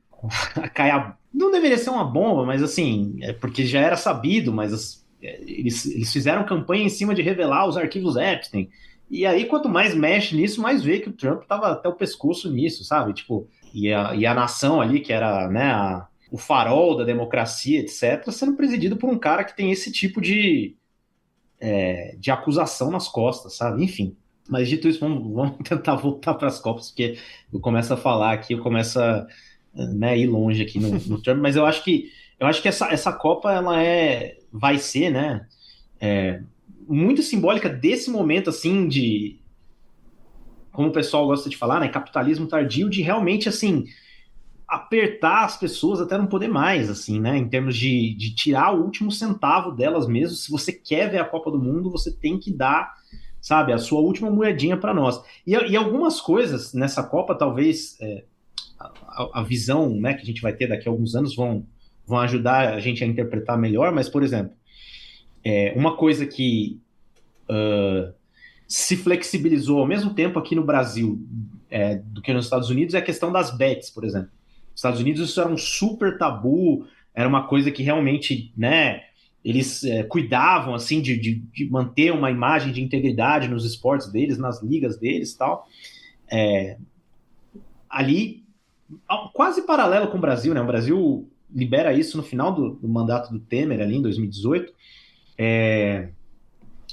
não deveria ser uma bomba, mas assim, porque já era sabido, mas eles fizeram campanha em cima de revelar os arquivos Epstein, e aí, quanto mais mexe nisso, mais vê que o Trump tava até o pescoço nisso, sabe? Tipo, e a nação ali, que era, né, o farol da democracia, etc., sendo presidido por um cara que tem esse tipo de acusação nas costas, sabe? Enfim. Mas dito isso, vamos tentar voltar para as Copas, porque eu começo a falar aqui, eu começo a, né, ir longe aqui no Trump, mas eu acho que essa Copa vai ser, né, muito simbólica desse momento, assim, de, como o pessoal gosta de falar, né, capitalismo tardio, de realmente, assim, apertar as pessoas até não poder mais, assim, né, em termos de tirar o último centavo delas mesmo. Se você quer ver a Copa do Mundo, você tem que dar, sabe, a sua última moedinha para nós. E algumas coisas nessa Copa, talvez, a visão, né, que a gente vai ter daqui a alguns anos vão ajudar a gente a interpretar melhor, mas, por exemplo, uma coisa que se flexibilizou ao mesmo tempo aqui no Brasil do que nos Estados Unidos é a questão das bets, por exemplo. Nos Estados Unidos isso era um super tabu, era uma coisa que realmente, né, eles cuidavam, assim, de manter uma imagem de integridade nos esportes deles, nas ligas deles e tal. Ali, quase paralelo com o Brasil, né, o Brasil libera isso no final do mandato do Temer, ali em 2018,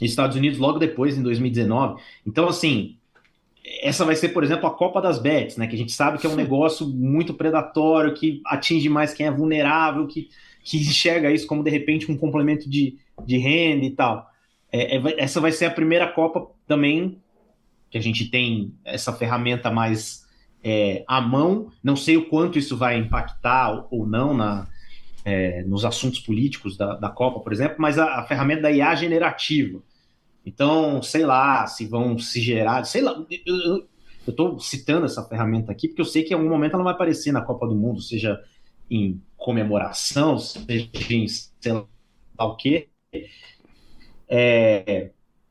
Estados Unidos logo depois, em 2019. Então, assim, essa vai ser, por exemplo, a Copa das Bets, né? Que a gente sabe que é um negócio muito predatório, que atinge mais quem é vulnerável, que enxerga isso como, de repente, um complemento de renda e tal. Essa vai ser a primeira Copa também que a gente tem essa ferramenta mais à mão. Não sei o quanto isso vai impactar ou não nos assuntos políticos da Copa, por exemplo, mas a ferramenta da IA generativa. Então, sei lá, se vão se gerar, sei lá, eu estou citando essa ferramenta aqui porque eu sei que em algum momento ela vai aparecer na Copa do Mundo, seja em comemoração, seja em sei lá o quê.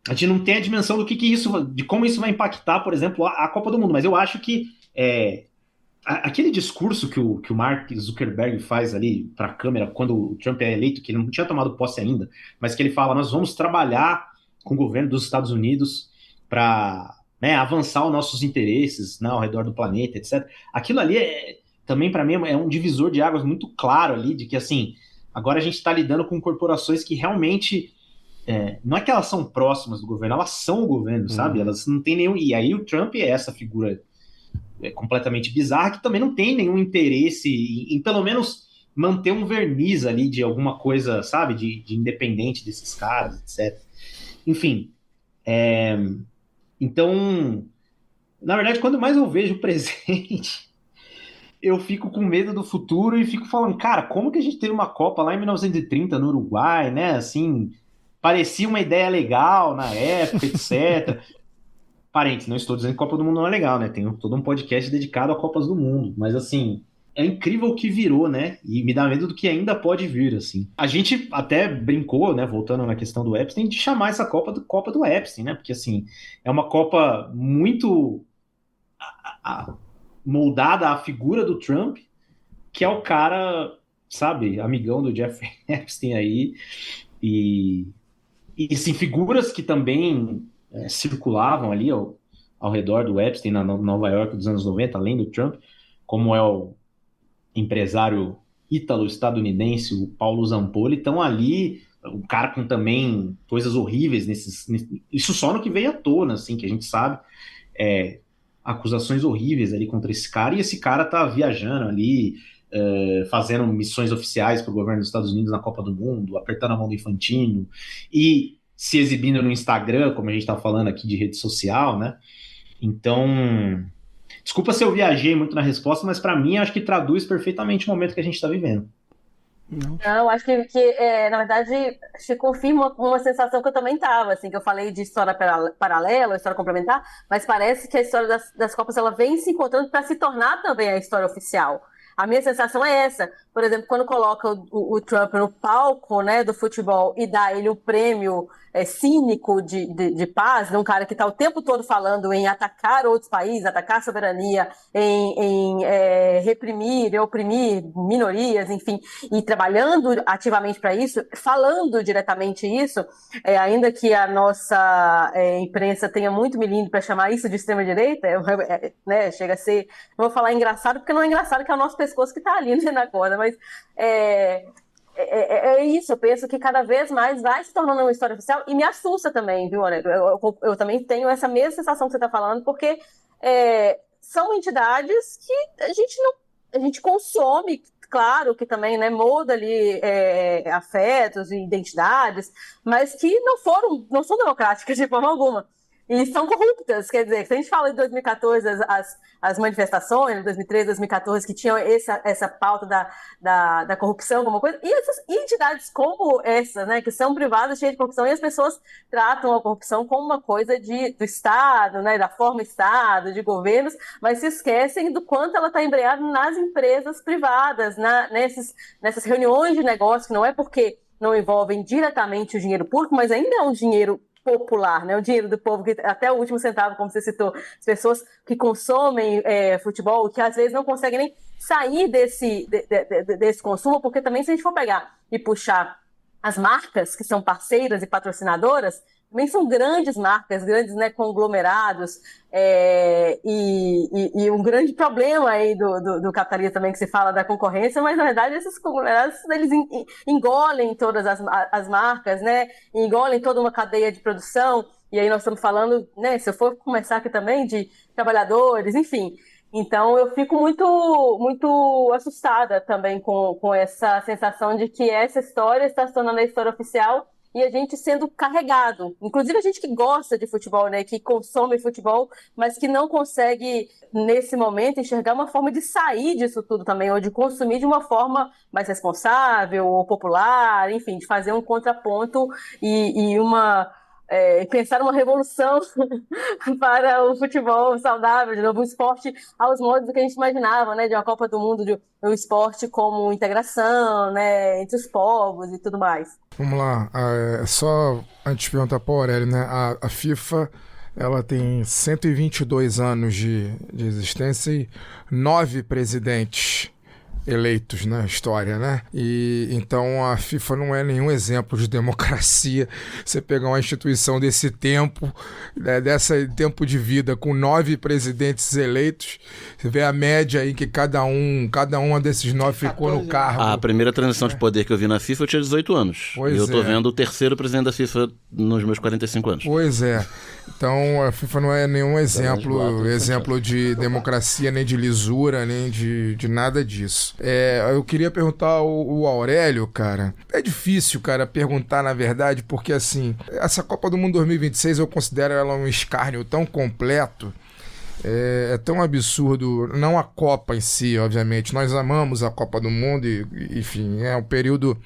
A gente não tem a dimensão de como isso vai impactar, por exemplo, a Copa do Mundo, mas eu acho que aquele discurso que o Mark Zuckerberg faz ali para a câmera quando o Trump é eleito, que ele não tinha tomado posse ainda, mas que ele fala, nós vamos trabalhar com o governo dos Estados Unidos para, né, avançar os nossos interesses, né, ao redor do planeta, etc. Aquilo ali também, para mim, é um divisor de águas muito claro ali, de que, assim, agora a gente está lidando com corporações que realmente, não é que elas são próximas do governo, elas são o governo, sabe? Elas não têm nenhum... E aí o Trump é essa figura completamente bizarra, que também não tem nenhum interesse em pelo menos manter um verniz ali de alguma coisa, sabe, de independente desses caras, etc. Enfim, então, na verdade, quando mais eu vejo o presente, eu fico com medo do futuro e fico falando, cara, como que a gente teve uma Copa lá em 1930 no Uruguai, né, assim, parecia uma ideia legal na época, etc. Parentes, não estou dizendo que Copa do Mundo não é legal, né? Tem todo um podcast dedicado a Copas do Mundo, mas assim, é incrível o que virou, né? E me dá medo do que ainda pode vir, assim. A gente até brincou, né, voltando na questão do Epstein, de chamar essa Copa do Epstein, né? Porque assim, é uma Copa muito moldada à figura do Trump, que é o cara, sabe, amigão do Jeffrey Epstein aí, e sim, figuras que também circulavam ali ao redor do Epstein na Nova York dos anos 90, além do Trump, como é o empresário ítalo-estadunidense, o Paulo Zampolli, estão ali, o cara com também coisas horríveis isso só no que veio à tona, assim, que a gente sabe, acusações horríveis ali contra esse cara, e esse cara tá viajando ali, fazendo missões oficiais para o governo dos Estados Unidos na Copa do Mundo, apertando a mão do Infantino, e se exibindo no Instagram, como a gente tá falando aqui de rede social, né? Então, desculpa se eu viajei muito na resposta, mas para mim acho que traduz perfeitamente o momento que a gente está vivendo. Não, acho que na verdade, acho que confirma uma sensação que eu também tava, assim, que eu falei de história paralela, história complementar, mas parece que a história das Copas, ela vem se encontrando para se tornar também a história oficial. A minha sensação é essa. Por exemplo, quando coloca o Trump no palco, né, do futebol e dá ele o prêmio cínico de paz, de um cara que está o tempo todo falando em atacar outros países, atacar a soberania, em reprimir e oprimir minorias, enfim, e trabalhando ativamente para isso, falando diretamente isso, ainda que a nossa imprensa tenha muito milímetro para chamar isso de extrema-direita, né, chega a ser, não vou falar engraçado, porque não é engraçado, que é o nosso pescoço que está ali, né, na corda, mas é isso, eu penso que cada vez mais vai se tornando uma história oficial, e me assusta também, viu, Ana? Eu também tenho essa mesma sensação que você está falando, porque são entidades que a gente consome, claro que também, né, molda ali afetos e identidades, mas que não são democráticas de forma alguma. E são corruptas, quer dizer, se a gente fala de 2014, as manifestações, 2013, 2014, que tinham essa pauta da corrupção como coisa, e essas entidades como essa, né, que são privadas, cheias de corrupção, e as pessoas tratam a corrupção como uma coisa do Estado, né, da forma Estado, de governos, mas se esquecem do quanto ela está embreada nas empresas privadas, nessas reuniões de negócio, que não é porque não envolvem diretamente o dinheiro público, mas ainda é um dinheiro popular, né? O dinheiro do povo, que até o último centavo, como você citou, as pessoas que consomem futebol, que às vezes não conseguem nem sair desse consumo, porque também, se a gente for pegar e puxar as marcas que são parceiras e patrocinadoras, também são grandes marcas, grandes, né, conglomerados, e um grande problema aí do capitalismo também, que se fala da concorrência, mas na verdade esses conglomerados, eles engolem todas as marcas, né, engolem toda uma cadeia de produção, e aí nós estamos falando, né, se eu for começar aqui também, de trabalhadores, enfim. Então eu fico muito, muito assustada também com essa sensação de que essa história está se tornando a história oficial, e a gente sendo carregado, inclusive a gente que gosta de futebol, né, que consome futebol, mas que não consegue, nesse momento, enxergar uma forma de sair disso tudo também, ou de consumir de uma forma mais responsável, ou popular, enfim, de fazer um contraponto e pensar uma revolução para o futebol saudável, de novo, um esporte aos moldes do que a gente imaginava, né, de uma Copa do Mundo, de um esporte como integração, né, entre os povos e tudo mais. Vamos lá, só antes de perguntar para o Aurélio, né, a FIFA, ela tem 122 anos de existência e 9 presidentes eleitos na história, né? E então a FIFA não é nenhum exemplo de democracia. Você pegar uma instituição desse tempo, né, desse tempo de vida, com 9 presidentes eleitos, você vê a média aí que cada uma desses 9 ficou no cargo. A primeira transição de poder que eu vi na FIFA eu tinha 18 anos. Pois e eu tô vendo o terceiro presidente da FIFA nos meus 45 anos. Pois é. Então a FIFA não é nenhum exemplo de democracia, nem de lisura, nem de nada disso. Eu queria perguntar ao Aurélio, cara. É difícil, cara, perguntar na verdade, porque assim, essa Copa do Mundo 2026 eu considero ela um escárnio tão completo. É tão absurdo, não a Copa em si, obviamente, nós amamos a Copa do Mundo e enfim, é um período,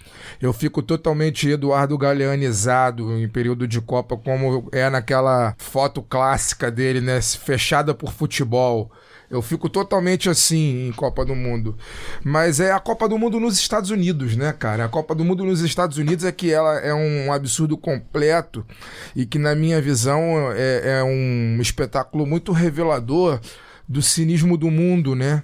eu fico totalmente Eduardo Galeanizado em período de Copa, como é naquela foto clássica dele, né, fechada por futebol. Eu fico totalmente assim em Copa do Mundo. Mas é a Copa do Mundo nos Estados Unidos, né, cara? A Copa do Mundo nos Estados Unidos é que ela é um absurdo completo e que, na minha visão, é um espetáculo muito revelador do cinismo do mundo, né?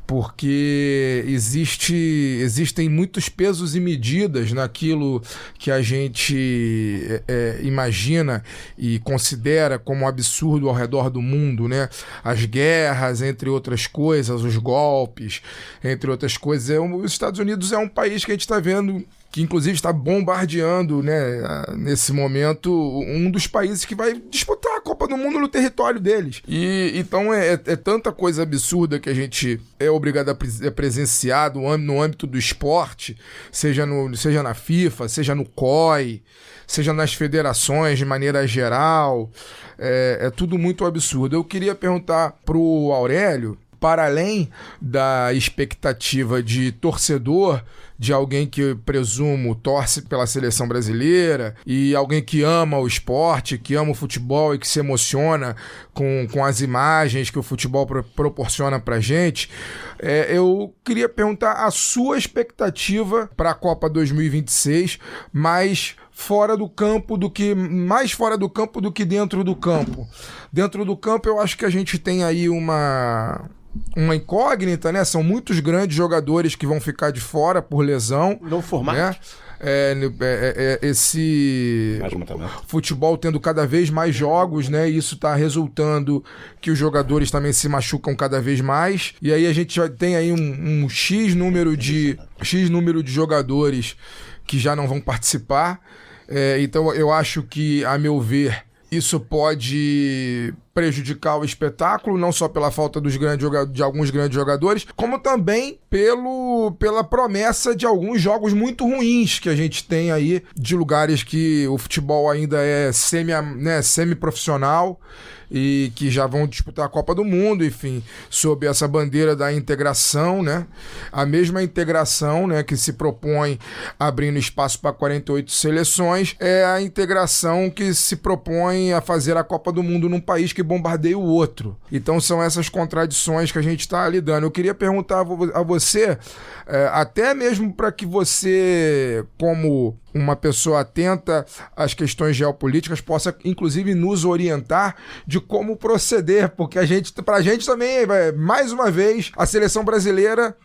Porque existem muitos pesos e medidas naquilo que a gente imagina e considera como absurdo ao redor do mundo, né? As guerras, entre outras coisas, os golpes, entre outras coisas. Os Estados Unidos é um país que a gente está vendo que inclusive está bombardeando, né, nesse momento, um dos países que vai disputar a Copa Copa do Mundo no território deles. E então é tanta coisa absurda que a gente é obrigado a presenciar no âmbito do esporte, seja na FIFA, seja no COI, seja nas federações de maneira geral. É tudo muito absurdo. Eu queria perguntar pro Aurélio, para além da expectativa de torcedor, de alguém que, presumo, torce pela seleção brasileira, e alguém que ama o esporte, que ama o futebol e que se emociona com as imagens que o futebol proporciona pra gente, eu queria perguntar a sua expectativa para a Copa 2026, mais fora do campo do que dentro do campo. Dentro do campo, eu acho que a gente tem aí uma incógnita, né? São muitos grandes jogadores que vão ficar de fora por lesão. No formato. Né? Esse futebol tendo cada vez mais jogos, né? E isso está resultando que os jogadores também se machucam cada vez mais. E aí a gente já tem aí um X número de jogadores que já não vão participar. Então eu acho que, a meu ver, isso pode prejudicar o espetáculo, não só pela falta de alguns grandes jogadores, como também pela promessa de alguns jogos muito ruins que a gente tem aí, de lugares que o futebol ainda é semi-profissional e que já vão disputar a Copa do Mundo, enfim, sob essa bandeira da integração, né? A mesma integração, né, que se propõe abrindo espaço para 48 seleções, é a integração que se propõe a fazer a Copa do Mundo num país que bombardeia o outro. Então são essas contradições que a gente está lidando. Eu queria perguntar a você, até mesmo para que você, como uma pessoa atenta às questões geopolíticas, possa inclusive nos orientar de como proceder, porque pra gente também, mais uma vez, a seleção brasileira,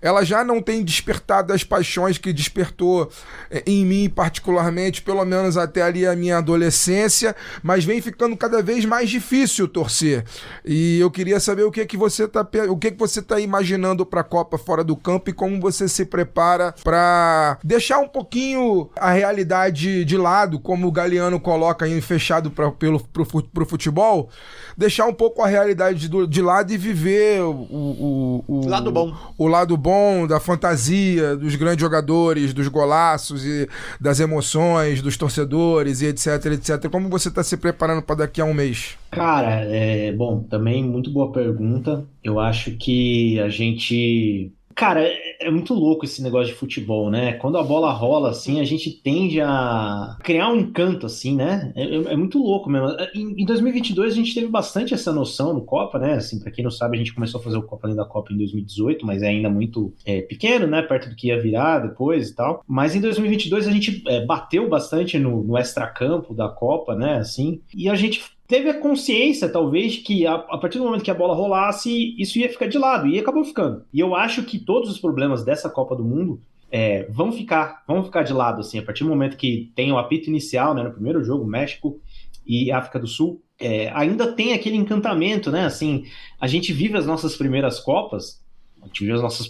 ela já não tem despertado as paixões que despertou em mim particularmente, pelo menos até ali a minha adolescência, mas vem ficando cada vez mais difícil torcer. E eu queria saber o que você tá imaginando para a Copa fora do campo e como você se prepara para deixar um pouquinho a realidade de lado, como o Galeano coloca aí, fechado pro futebol, deixar um pouco a realidade de lado e viver o lado bom. O lado bom da fantasia, dos grandes jogadores, dos golaços e das emoções, dos torcedores e etc, etc. Como você está se preparando para daqui a um mês? Cara, bom, também muito boa pergunta. Eu acho que a gente... Cara, é muito louco esse negócio de futebol, né? Quando a bola rola, assim, a gente tende a criar um encanto, assim, né? É muito louco mesmo. Em 2022, a gente teve bastante essa noção no Copa, né? Assim, pra quem não sabe, a gente começou a fazer o Copa além da Copa em 2018, mas é ainda muito pequeno, né? Perto do que ia virar depois e tal. Mas em 2022, a gente bateu bastante no extracampo da Copa, né? Assim, e a gente teve a consciência, talvez, que a partir do momento que a bola rolasse, isso ia ficar de lado, e acabou ficando. E eu acho que todos os problemas dessa Copa do Mundo vão ficar de lado, assim, a partir do momento que tem o apito inicial, né, no primeiro jogo, México e África do Sul, ainda tem aquele encantamento, né, assim, a gente vive as nossas primeiras Copas, a gente vive as nossas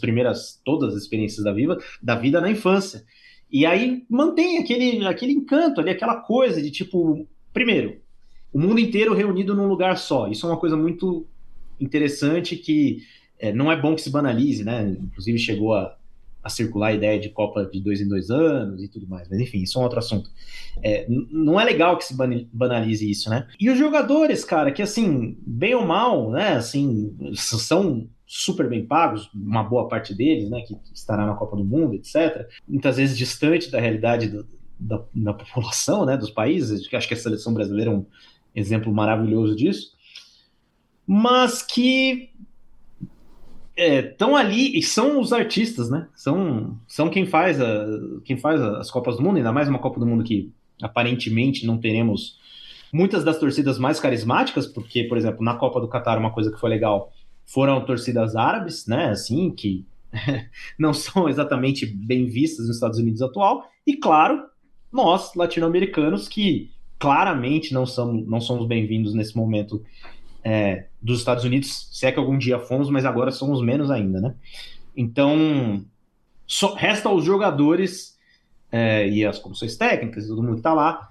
todas as experiências da vida na infância, e aí mantém aquele encanto ali, aquela coisa de tipo, primeiro, o mundo inteiro reunido num lugar só. Isso é uma coisa muito interessante que não é bom que se banalize, né? Inclusive chegou a circular a ideia de Copa de 2 em 2 anos e tudo mais. Mas enfim, isso é um outro assunto. Não é legal que se banalize isso, né? E os jogadores, cara, que assim, bem ou mal, né? Assim, são super bem pagos, uma boa parte deles, né? Que estará na Copa do Mundo, etc. Muitas vezes distante da realidade da população, né? Dos países. Acho que a seleção brasileira é um exemplo maravilhoso disso, mas que estão ali e são os artistas, né? São quem faz as Copas do Mundo, ainda mais uma Copa do Mundo que aparentemente não teremos muitas das torcidas mais carismáticas, porque, por exemplo, na Copa do Catar, uma coisa que foi legal foram torcidas árabes, né? Assim, que não são exatamente bem vistas nos Estados Unidos atual, e claro, nós, latino-americanos, que claramente não somos bem-vindos nesse momento dos Estados Unidos, se é que algum dia fomos, mas agora somos menos ainda, né? Então, resta aos jogadores e as comissões técnicas, todo mundo que tá lá,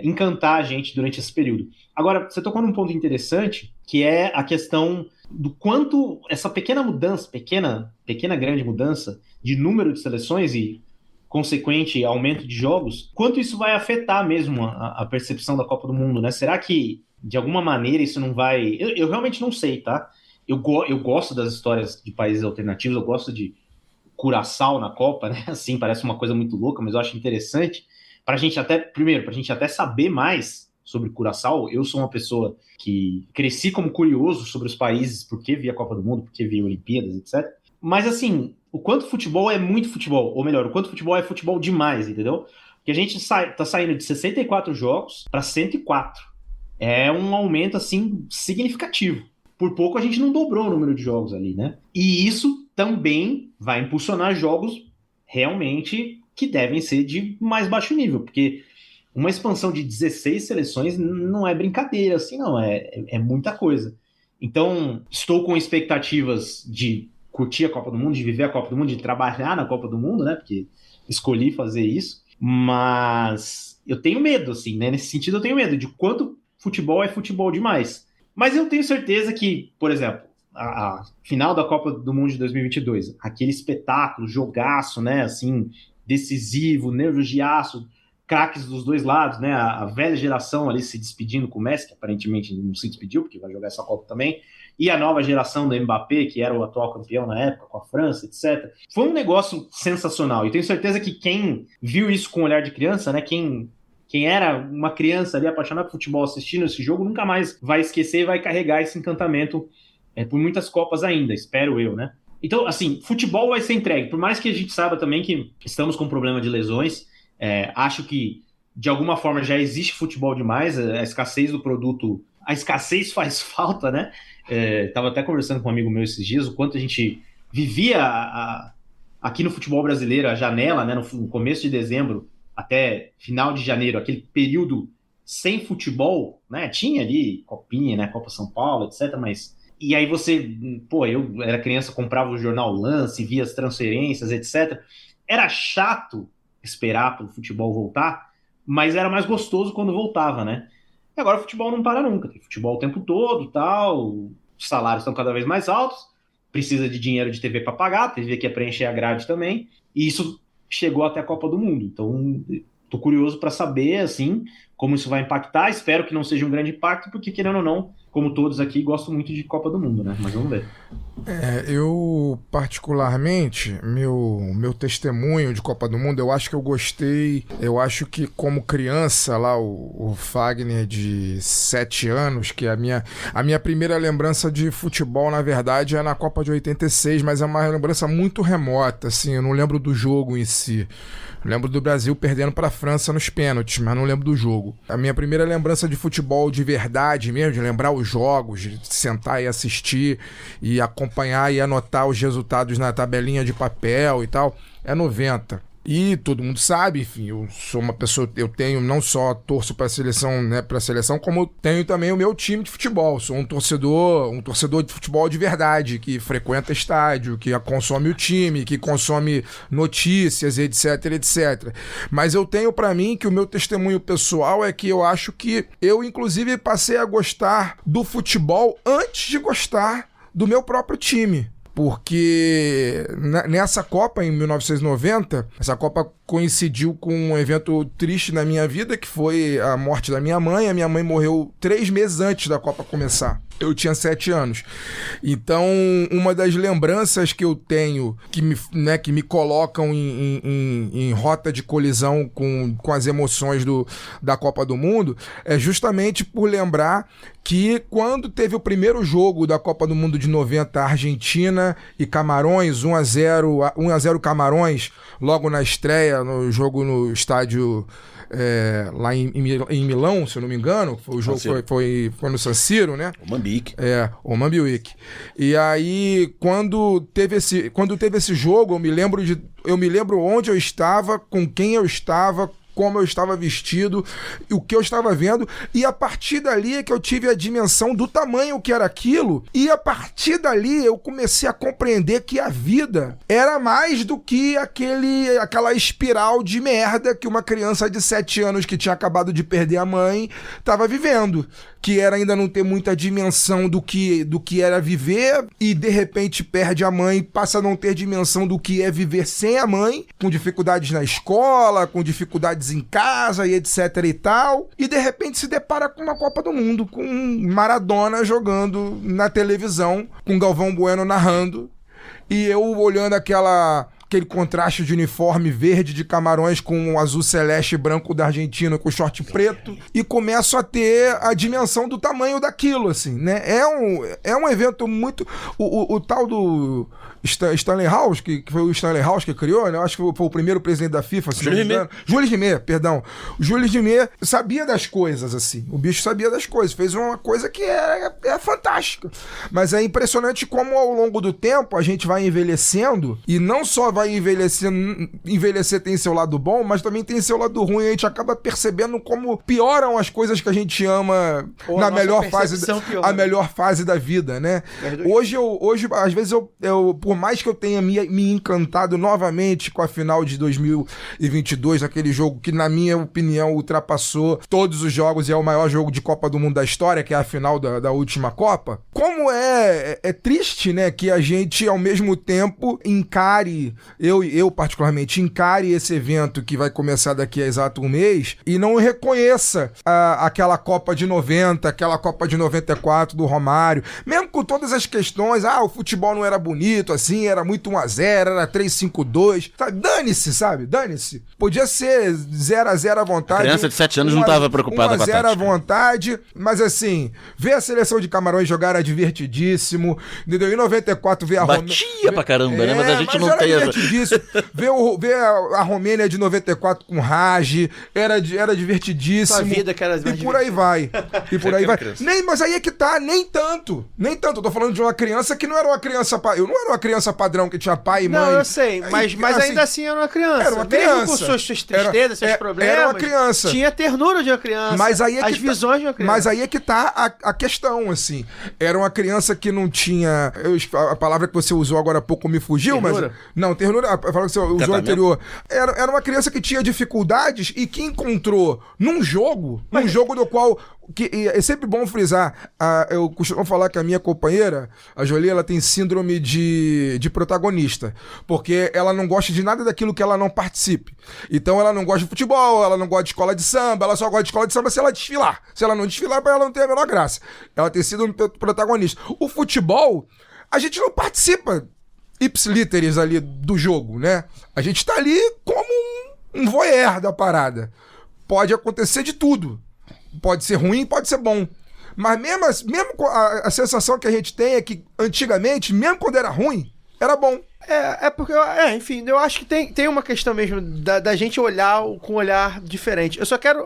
encantar a gente durante esse período. Agora, você tocou num ponto interessante, que é a questão do quanto essa pequena mudança, pequena grande mudança de número de seleções e consequente aumento de jogos, quanto isso vai afetar mesmo a percepção da Copa do Mundo, né? Será que, de alguma maneira, isso não vai... Eu realmente não sei, tá? Eu gosto das histórias de países alternativos, eu gosto de Curaçao na Copa, né? Assim, parece uma coisa muito louca, mas eu acho interessante. Pra gente até saber mais sobre Curaçao. Eu sou uma pessoa que cresci como curioso sobre os países, porque via Copa do Mundo, porque via Olimpíadas, etc. Mas, assim, o quanto futebol é muito futebol, ou melhor, o quanto futebol é futebol demais, entendeu? Porque a gente tá saindo de 64 jogos para 104. É um aumento, assim, significativo. Por pouco a gente não dobrou o número de jogos ali, né? E isso também vai impulsionar jogos realmente que devem ser de mais baixo nível, porque uma expansão de 16 seleções não é brincadeira, assim, não, é muita coisa. Então, estou com expectativas de curtir a Copa do Mundo, de viver a Copa do Mundo, de trabalhar na Copa do Mundo, né, porque escolhi fazer isso, mas eu tenho medo, assim, né, nesse sentido eu tenho medo de quanto futebol é futebol demais. Mas eu tenho certeza que, por exemplo, a final da Copa do Mundo de 2022, aquele espetáculo, jogaço, né, assim, decisivo, nervos de aço, craques dos dois lados, né, a velha geração ali se despedindo com o Messi, que aparentemente não se despediu, porque vai jogar essa Copa também, e a nova geração do Mbappé, que era o atual campeão na época, com a França, etc. Foi um negócio sensacional, e tenho certeza que quem viu isso com o olhar de criança, né, quem era uma criança ali apaixonada por futebol assistindo esse jogo, nunca mais vai esquecer e vai carregar esse encantamento por muitas Copas ainda, espero eu, né? Então, assim, futebol vai ser entregue, por mais que a gente saiba também que estamos com problema de lesões, acho que de alguma forma já existe futebol demais, a escassez do produto, a escassez faz falta, né? Estava até conversando com um amigo meu esses dias, o quanto a gente vivia aqui no futebol brasileiro, a janela, né, no começo de dezembro até final de janeiro, aquele período sem futebol, né? Tinha ali Copinha, né? Copa São Paulo, etc. Mas... E aí eu era criança, comprava o jornal Lance, via as transferências, etc. Era chato esperar pelo futebol voltar, mas era mais gostoso quando voltava, né? E agora o futebol não para nunca, tem futebol o tempo todo, tal, os salários estão cada vez mais altos, precisa de dinheiro de TV para pagar, a TV quer preencher a grade também, e isso chegou até a Copa do Mundo. Então, tô curioso para saber, assim, como isso vai impactar. Espero que não seja um grande impacto, porque, querendo ou não, como todos aqui, gosto muito de Copa do Mundo, né? Mas vamos ver. Eu, particularmente, meu testemunho de Copa do Mundo, eu acho que eu gostei. Eu acho que, como criança, lá, o Fagner de 7 anos, que a minha primeira lembrança de futebol, na verdade, é na Copa de 86, mas é uma lembrança muito remota, assim, eu não lembro do jogo em si. Lembro do Brasil perdendo para a França nos pênaltis, mas não lembro do jogo. A minha primeira lembrança de futebol de verdade mesmo, de lembrar os jogos, de sentar e assistir e acompanhar e anotar os resultados na tabelinha de papel e tal, é 90. E todo mundo sabe, enfim, eu sou uma pessoa, eu tenho, não só torço para a seleção, né, para a seleção, como tenho também o meu time de futebol. Sou um torcedor de futebol de verdade, que frequenta estádio, que consome o time, que consome notícias, etc, etc. Mas eu tenho para mim que o meu testemunho pessoal é que eu acho que eu, inclusive, passei a gostar do futebol antes de gostar do meu próprio time. Porque nessa Copa, em 1990, essa Copa coincidiu com um evento triste na minha vida, que foi a morte da minha mãe. A minha mãe morreu 3 meses antes da Copa começar. Eu tinha 7 anos. Então, uma das lembranças que eu tenho, que me colocam em rota de colisão com as emoções da Copa do Mundo, é justamente por lembrar que quando teve o primeiro jogo da Copa do Mundo de 90, Argentina e Camarões, 1-0 Camarões, logo na estreia, no jogo no estádio lá em Milão, se eu não me engano, o jogo foi no San Siro, né? O Montjuic. O Montjuic. E aí, quando teve esse jogo, eu me lembro onde eu estava, com quem eu estava, como eu estava vestido, o que eu estava vendo, e a partir dali é que eu tive a dimensão do tamanho que era aquilo, e a partir dali eu comecei a compreender que a vida era mais do que aquela espiral de merda que uma criança de 7 anos que tinha acabado de perder a mãe estava vivendo, que era ainda não ter muita dimensão do que era viver, e de repente perde a mãe, passa a não ter dimensão do que é viver sem a mãe, com dificuldades na escola, com dificuldades em casa e etc e tal, e de repente se depara com uma Copa do Mundo, com Maradona jogando na televisão, com Galvão Bueno narrando, e eu olhando aquele contraste de uniforme verde de Camarões com o azul celeste e branco da Argentina com short preto, e começo a ter a dimensão do tamanho daquilo, assim, né? É um evento muito... O tal do Stanley House, que foi o Stanley House que criou, né? Eu acho que foi o primeiro presidente da FIFA, se não me engano. Jules Rimet, perdão. O Jules Rimet sabia das coisas, assim. O bicho sabia das coisas. Fez uma coisa que é fantástica. Mas é impressionante como ao longo do tempo a gente vai envelhecendo, e não só vai envelhecer tem seu lado bom, mas também tem seu lado ruim. A gente acaba percebendo como pioram as coisas que a gente ama na melhor fase da vida, né? Hoje, às vezes, por mais que eu tenha me encantado novamente com a final de 2022, aquele jogo que, na minha opinião, ultrapassou todos os jogos e é o maior jogo de Copa do Mundo da história, que é a final da última Copa, como é triste, né, que a gente, ao mesmo tempo, encare, eu particularmente, encare esse evento que vai começar daqui a exato um mês e não reconheça aquela Copa de 90, aquela Copa de 94 do Romário, mesmo com todas as questões, o futebol não era bonito, assim, era muito 1-0, era 3-5-2, sabe? Dane-se, sabe? Dane-se. Podia ser 0-0 à vontade. A criança de 7 anos não estava preocupada com a tática. 1-0 à vontade, mas assim, ver a seleção de Camarões jogar era divertidíssimo, entendeu? Em 94 ver a Romênia... Batia pra caramba, né? Mas a gente não tem... divertidíssimo. ver a Romênia de 94 com Raj, era divertidíssimo. Sua vida que era e por aí vai. E por aí vai. Mas aí é que tá, nem tanto. Eu tô falando de uma criança que não era uma criança... Eu não era uma criança padrão que tinha pai e mãe. Não, eu sei, mas assim, ainda assim era uma criança. Era uma criança. Mesmo com suas tristezas, seus problemas. Era uma criança. Tinha ternura de uma criança. Mas aí é as visões de uma criança. Mas aí é que tá a questão, assim. Era uma criança que não tinha... a palavra que você usou agora há pouco me fugiu, ternura? Mas... Não, ternura, a palavra que você usou anterior. Era uma criança que tinha dificuldades e que encontrou num jogo do qual... é sempre bom frisar, eu costumo falar que a minha companheira, a Jolie, ela tem síndrome de protagonista, porque ela não gosta de nada daquilo que ela não participe. Então ela não gosta de futebol, ela não gosta de escola de samba, ela só gosta de escola de samba se ela desfilar. Se ela não desfilar, ela não tem a menor graça. Ela tem síndrome de protagonista. O futebol, a gente não participa ipsilíteres ali do jogo, né? A gente tá ali como um voyeur da parada. Pode acontecer de tudo. Pode ser ruim, pode ser bom. Mas mesmo a sensação que a gente tem é que antigamente, mesmo quando era ruim, era bom. Porque, enfim, eu acho que tem uma questão mesmo da gente olhar com um olhar diferente. Eu só quero,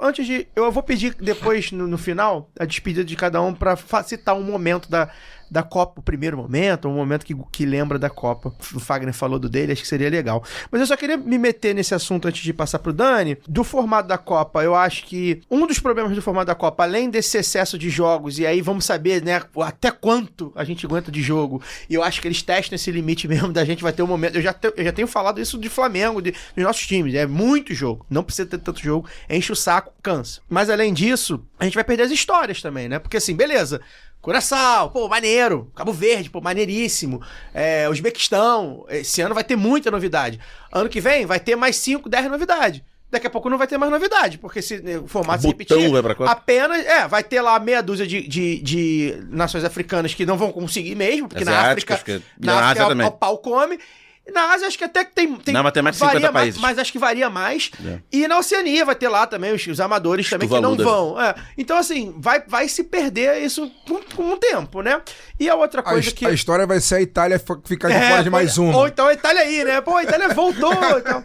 eu vou pedir depois, no final, a despedida de cada um pra citar um momento da Copa, o primeiro momento, um momento que lembra da Copa. O Fagner falou do dele, acho que seria legal. Mas eu só queria me meter nesse assunto antes de passar pro Dani. Do formato da Copa, eu acho que um dos problemas do formato da Copa, além desse excesso de jogos, e aí vamos saber, né, até quanto a gente aguenta de jogo, e eu acho que eles testam esse limite mesmo da gente vai ter um momento, eu já tenho falado isso de Flamengo, dos nossos times, é muito jogo, não precisa ter tanto jogo, enche o saco, cansa. Mas além disso, a gente vai perder as histórias também, né, porque assim, beleza, Curaçao, maneiro. Cabo Verde, maneiríssimo. Uzbequistão, esse ano vai ter muita novidade. Ano que vem vai ter mais 5, 10 novidades. Daqui a pouco não vai ter mais novidade, porque se o formato se repetir, vai pra apenas, vai ter lá meia dúzia de nações africanas que não vão conseguir mesmo, porque na África o pau come. Na Ásia acho que até que tem na matemática 50 países. Mas acho que varia mais. E na Oceania vai ter lá também os amadores também que não vão. Então assim, vai se perder isso com um tempo, né? E a outra coisa a história vai ser a Itália ficar de fora de mais uma. Ou então a Itália aí, né? A Itália voltou. Então.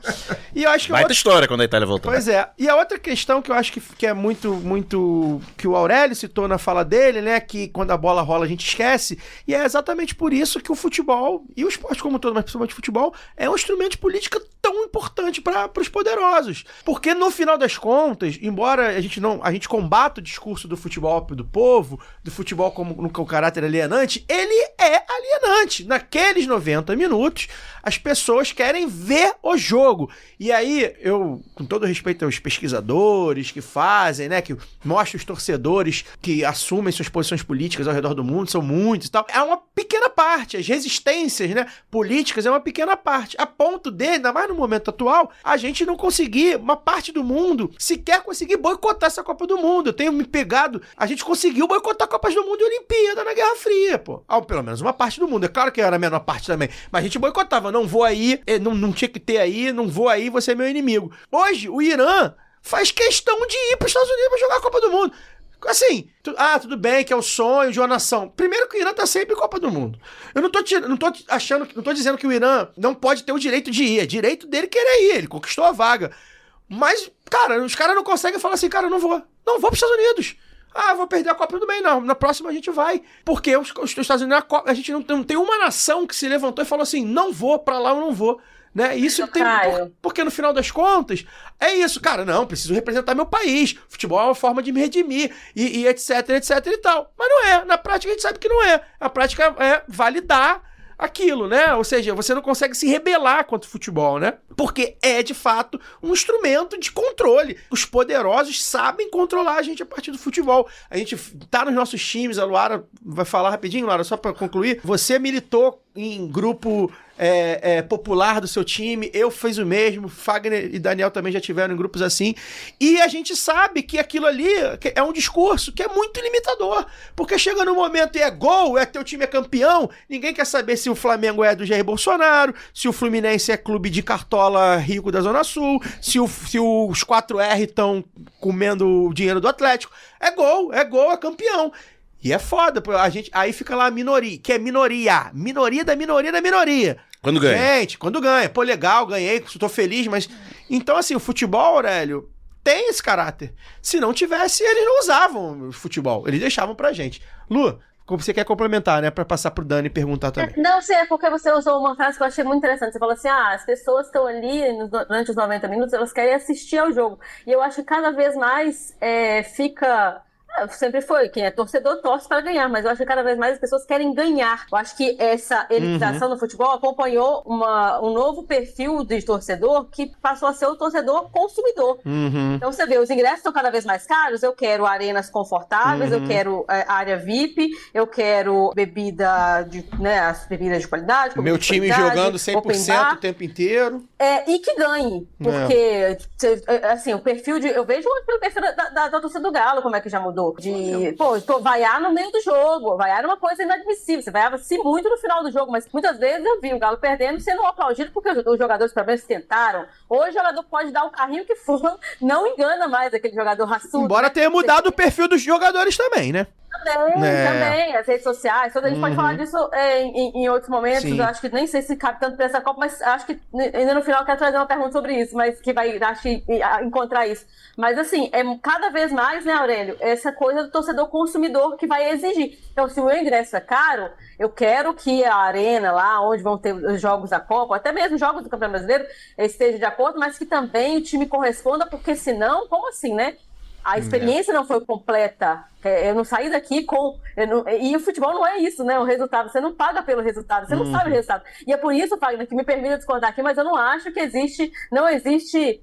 E eu acho que vai ter história quando a Itália voltar. Pois é. E a outra questão que eu acho que é muito que o Aurélio citou na fala dele, né? Que quando a bola rola a gente esquece. E é exatamente por isso que o futebol e o esporte como todo, mas principalmente o futebol, é um instrumento de política tão tão importante para os poderosos. Porque no final das contas, embora a gente combata o discurso do futebol do povo, do futebol como no caráter alienante, ele é alienante. Naqueles 90 minutos, as pessoas querem ver o jogo. E aí, eu, com todo respeito aos pesquisadores que fazem, né, que mostram os torcedores que assumem suas posições políticas ao redor do mundo, são muitos e tal, é uma pequena parte. As resistências, né, políticas é uma pequena parte. A ponto de, ainda mais no momento atual, a gente não conseguir, uma parte do mundo, sequer conseguir boicotar essa Copa do Mundo. Eu tenho me pegado, a gente conseguiu boicotar Copas do Mundo e Olimpíada na Guerra Fria, pô. Pelo menos uma parte do mundo. É claro que era a menor parte também, mas a gente boicotava. Não vou aí, não tinha que ter aí, não vou aí, você é meu inimigo. Hoje, o Irã faz questão de ir para os Estados Unidos para jogar a Copa do Mundo. Assim, tudo bem que é o sonho de uma nação. Primeiro que o Irã tá sempre em Copa do Mundo. Eu não tô dizendo que o Irã não pode ter o direito de ir. É direito dele querer ir, ele conquistou a vaga. Mas, cara, os caras não conseguem falar assim, cara, eu não vou pros Estados Unidos. Vou perder a Copa do Bem, não. Na próxima a gente vai. Porque os Estados Unidos, a gente não tem uma nação que se levantou e falou assim, não vou pra lá, eu não vou. Né? Isso tem porque no final das contas é isso, cara, não, preciso representar meu país, futebol é uma forma de me redimir e etc e tal, mas não é, na prática a gente sabe que não é, a prática é validar aquilo, né, ou seja, você não consegue se rebelar contra o futebol, né, porque é de fato um instrumento de controle, os poderosos sabem controlar a gente a partir do futebol, a gente tá nos nossos times, a Luara vai falar rapidinho, Luara, só pra concluir, você militou em grupo popular do seu time, eu fiz o mesmo, Fagner e Daniel também já tiveram em grupos assim, e a gente sabe que aquilo ali é um discurso que é muito limitador, porque chega no momento e é gol, teu time é campeão, ninguém quer saber se o Flamengo é do Jair Bolsonaro, se o Fluminense é clube de cartola rico da Zona Sul, se os 4R estão comendo o dinheiro do Atlético, é gol, é campeão. E é foda, a gente, aí fica lá a minoria, que é minoria da minoria. Quando ganha. Gente, quando ganha. Pô, legal, ganhei, tô feliz, mas... Então, assim, o futebol, Aurélio, tem esse caráter. Se não tivesse, eles não usavam o futebol. Eles deixavam pra gente. Lu, como você quer complementar, né? Pra passar pro Dani perguntar também. Não sei, é porque você usou uma frase que eu achei muito interessante. Você falou assim, as pessoas estão ali durante os 90 minutos, elas querem assistir ao jogo. E eu acho que cada vez mais fica... Sempre foi, quem é torcedor torce para ganhar, mas eu acho que cada vez mais as pessoas querem ganhar. Eu acho que essa elitização no futebol acompanhou um novo perfil de torcedor que passou a ser o torcedor consumidor. Então você vê, os ingressos estão cada vez mais caros, eu quero arenas confortáveis, eu quero área VIP, eu quero as bebidas de qualidade. Meu time jogando 100% o tempo inteiro. E que ganhe, porque assim, o perfil eu vejo pelo perfil da torcida do Galo, como é que já mudou. Vaiar no meio do jogo. Vaiar é uma coisa inadmissível. Você vaiava-se muito no final do jogo, mas muitas vezes eu vi o Galo perdendo sendo aplaudido porque os jogadores pelo menos tentaram. Hoje o jogador pode dar o carrinho que for, não engana mais aquele jogador raçudo. Embora tenha mudado o perfil dos jogadores também, né? Também, as redes sociais, a gente pode falar disso em outros momentos. Sim. Eu acho que nem sei se cabe tanto pra essa Copa, mas acho que ainda no final eu quero trazer uma pergunta sobre isso, mas que vai, acho que, encontrar isso. Mas assim, é cada vez mais, né, Aurélio, essa coisa do torcedor consumidor que vai exigir. Então, se o meu ingresso é caro, eu quero que a arena lá, onde vão ter os jogos da Copa, até mesmo jogos do Campeonato Brasileiro, esteja de acordo, mas que também o time corresponda, porque senão, como assim, né? A experiência não foi completa. Eu não saí daqui e o futebol não é isso, né? O resultado. Você não paga pelo resultado, você não sabe o resultado. E é por isso, Fagner, que me permita discordar aqui, mas eu não acho que não existe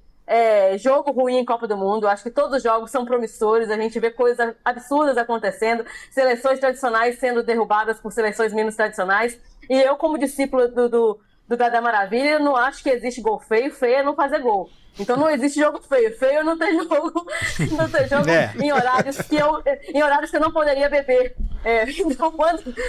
jogo ruim em Copa do Mundo. Eu acho que todos os jogos são promissores. A gente vê coisas absurdas acontecendo, seleções tradicionais sendo derrubadas por seleções menos tradicionais. E eu, como discípulo do Dadá Maravilha, não acho que existe gol feio. Feio é não fazer gol. Então não existe jogo feio. Feio é não ter jogo, em horários que eu não poderia beber. Então,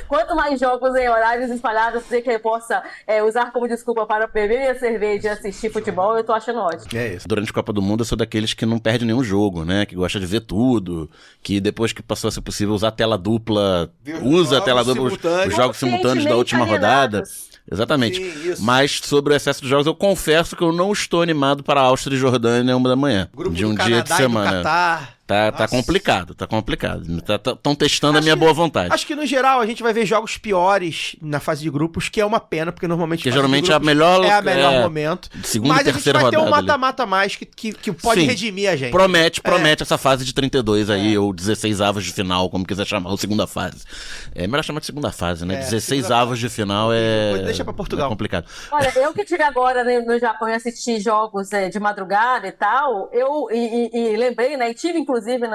quanto mais jogos em horários espalhados que eu possa usar como desculpa para beber minha cerveja e assistir futebol, eu tô achando ótimo. É isso. Durante a Copa do Mundo eu sou daqueles que não perde nenhum jogo, né? Que gosta de ver tudo, que depois que passou a ser possível usar a tela dupla, usa a tela dupla, os jogos simultâneos da última rodada. Exatamente. Sim, mas sobre o excesso de jogos, eu confesso que eu não estou animado para a Áustria e Jordânia 1 da manhã. Grupo de um do dia Canadá de semana. E do Catar. Tá complicado. Estão testando a minha boa vontade. Acho que, no geral, a gente vai ver jogos piores na fase de grupos, que é uma pena, porque normalmente que geralmente é a melhor momento. Segunda e terceira rodada. Mas a gente vai ter um mata-mata mais que pode redimir a gente. Promete essa fase de 32 aí, ou 16 avos de final, como quiser chamar, ou segunda fase. É melhor chamar de segunda fase, né? 16 avos de final Deixa pra Portugal. É complicado. Olha, eu que tive agora no Japão e assisti jogos de madrugada e tal, e lembrei, né? E tive, inclusive,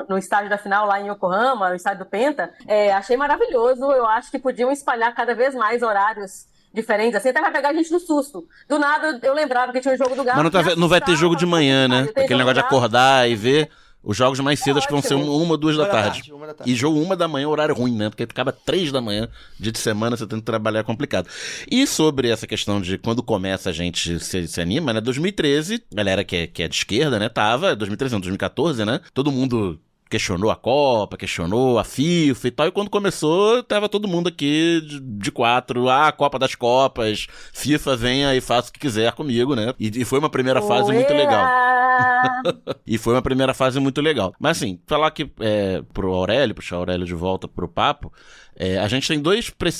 no estádio da final lá em Yokohama, no estádio do Penta, achei maravilhoso. Eu acho que podiam espalhar cada vez mais horários diferentes, assim, até vai pegar a gente no susto. Do nada, eu lembrava que tinha um jogo do Galo. Mas não vai ter jogo de manhã, né? Aquele negócio de acordar e ver. Os jogos mais cedo acho que vão ser 1 ou 2 da tarde. E jogo 1 da manhã, horário ruim, né? Porque acaba 3 da manhã, dia de semana, você tem que trabalhar, é complicado. E sobre essa questão de quando começa a gente se anima, né? 2013, galera que é de esquerda, né? 2014, né? Todo mundo questionou a Copa, questionou a FIFA e tal, e quando começou, tava todo mundo aqui de quatro, Copa das Copas, FIFA, venha e faça o que quiser comigo, né? E foi uma primeira fase muito legal. E foi uma primeira fase muito legal. Mas assim, falar que pro Aurélio, puxar o Aurélio de volta pro papo, a gente tem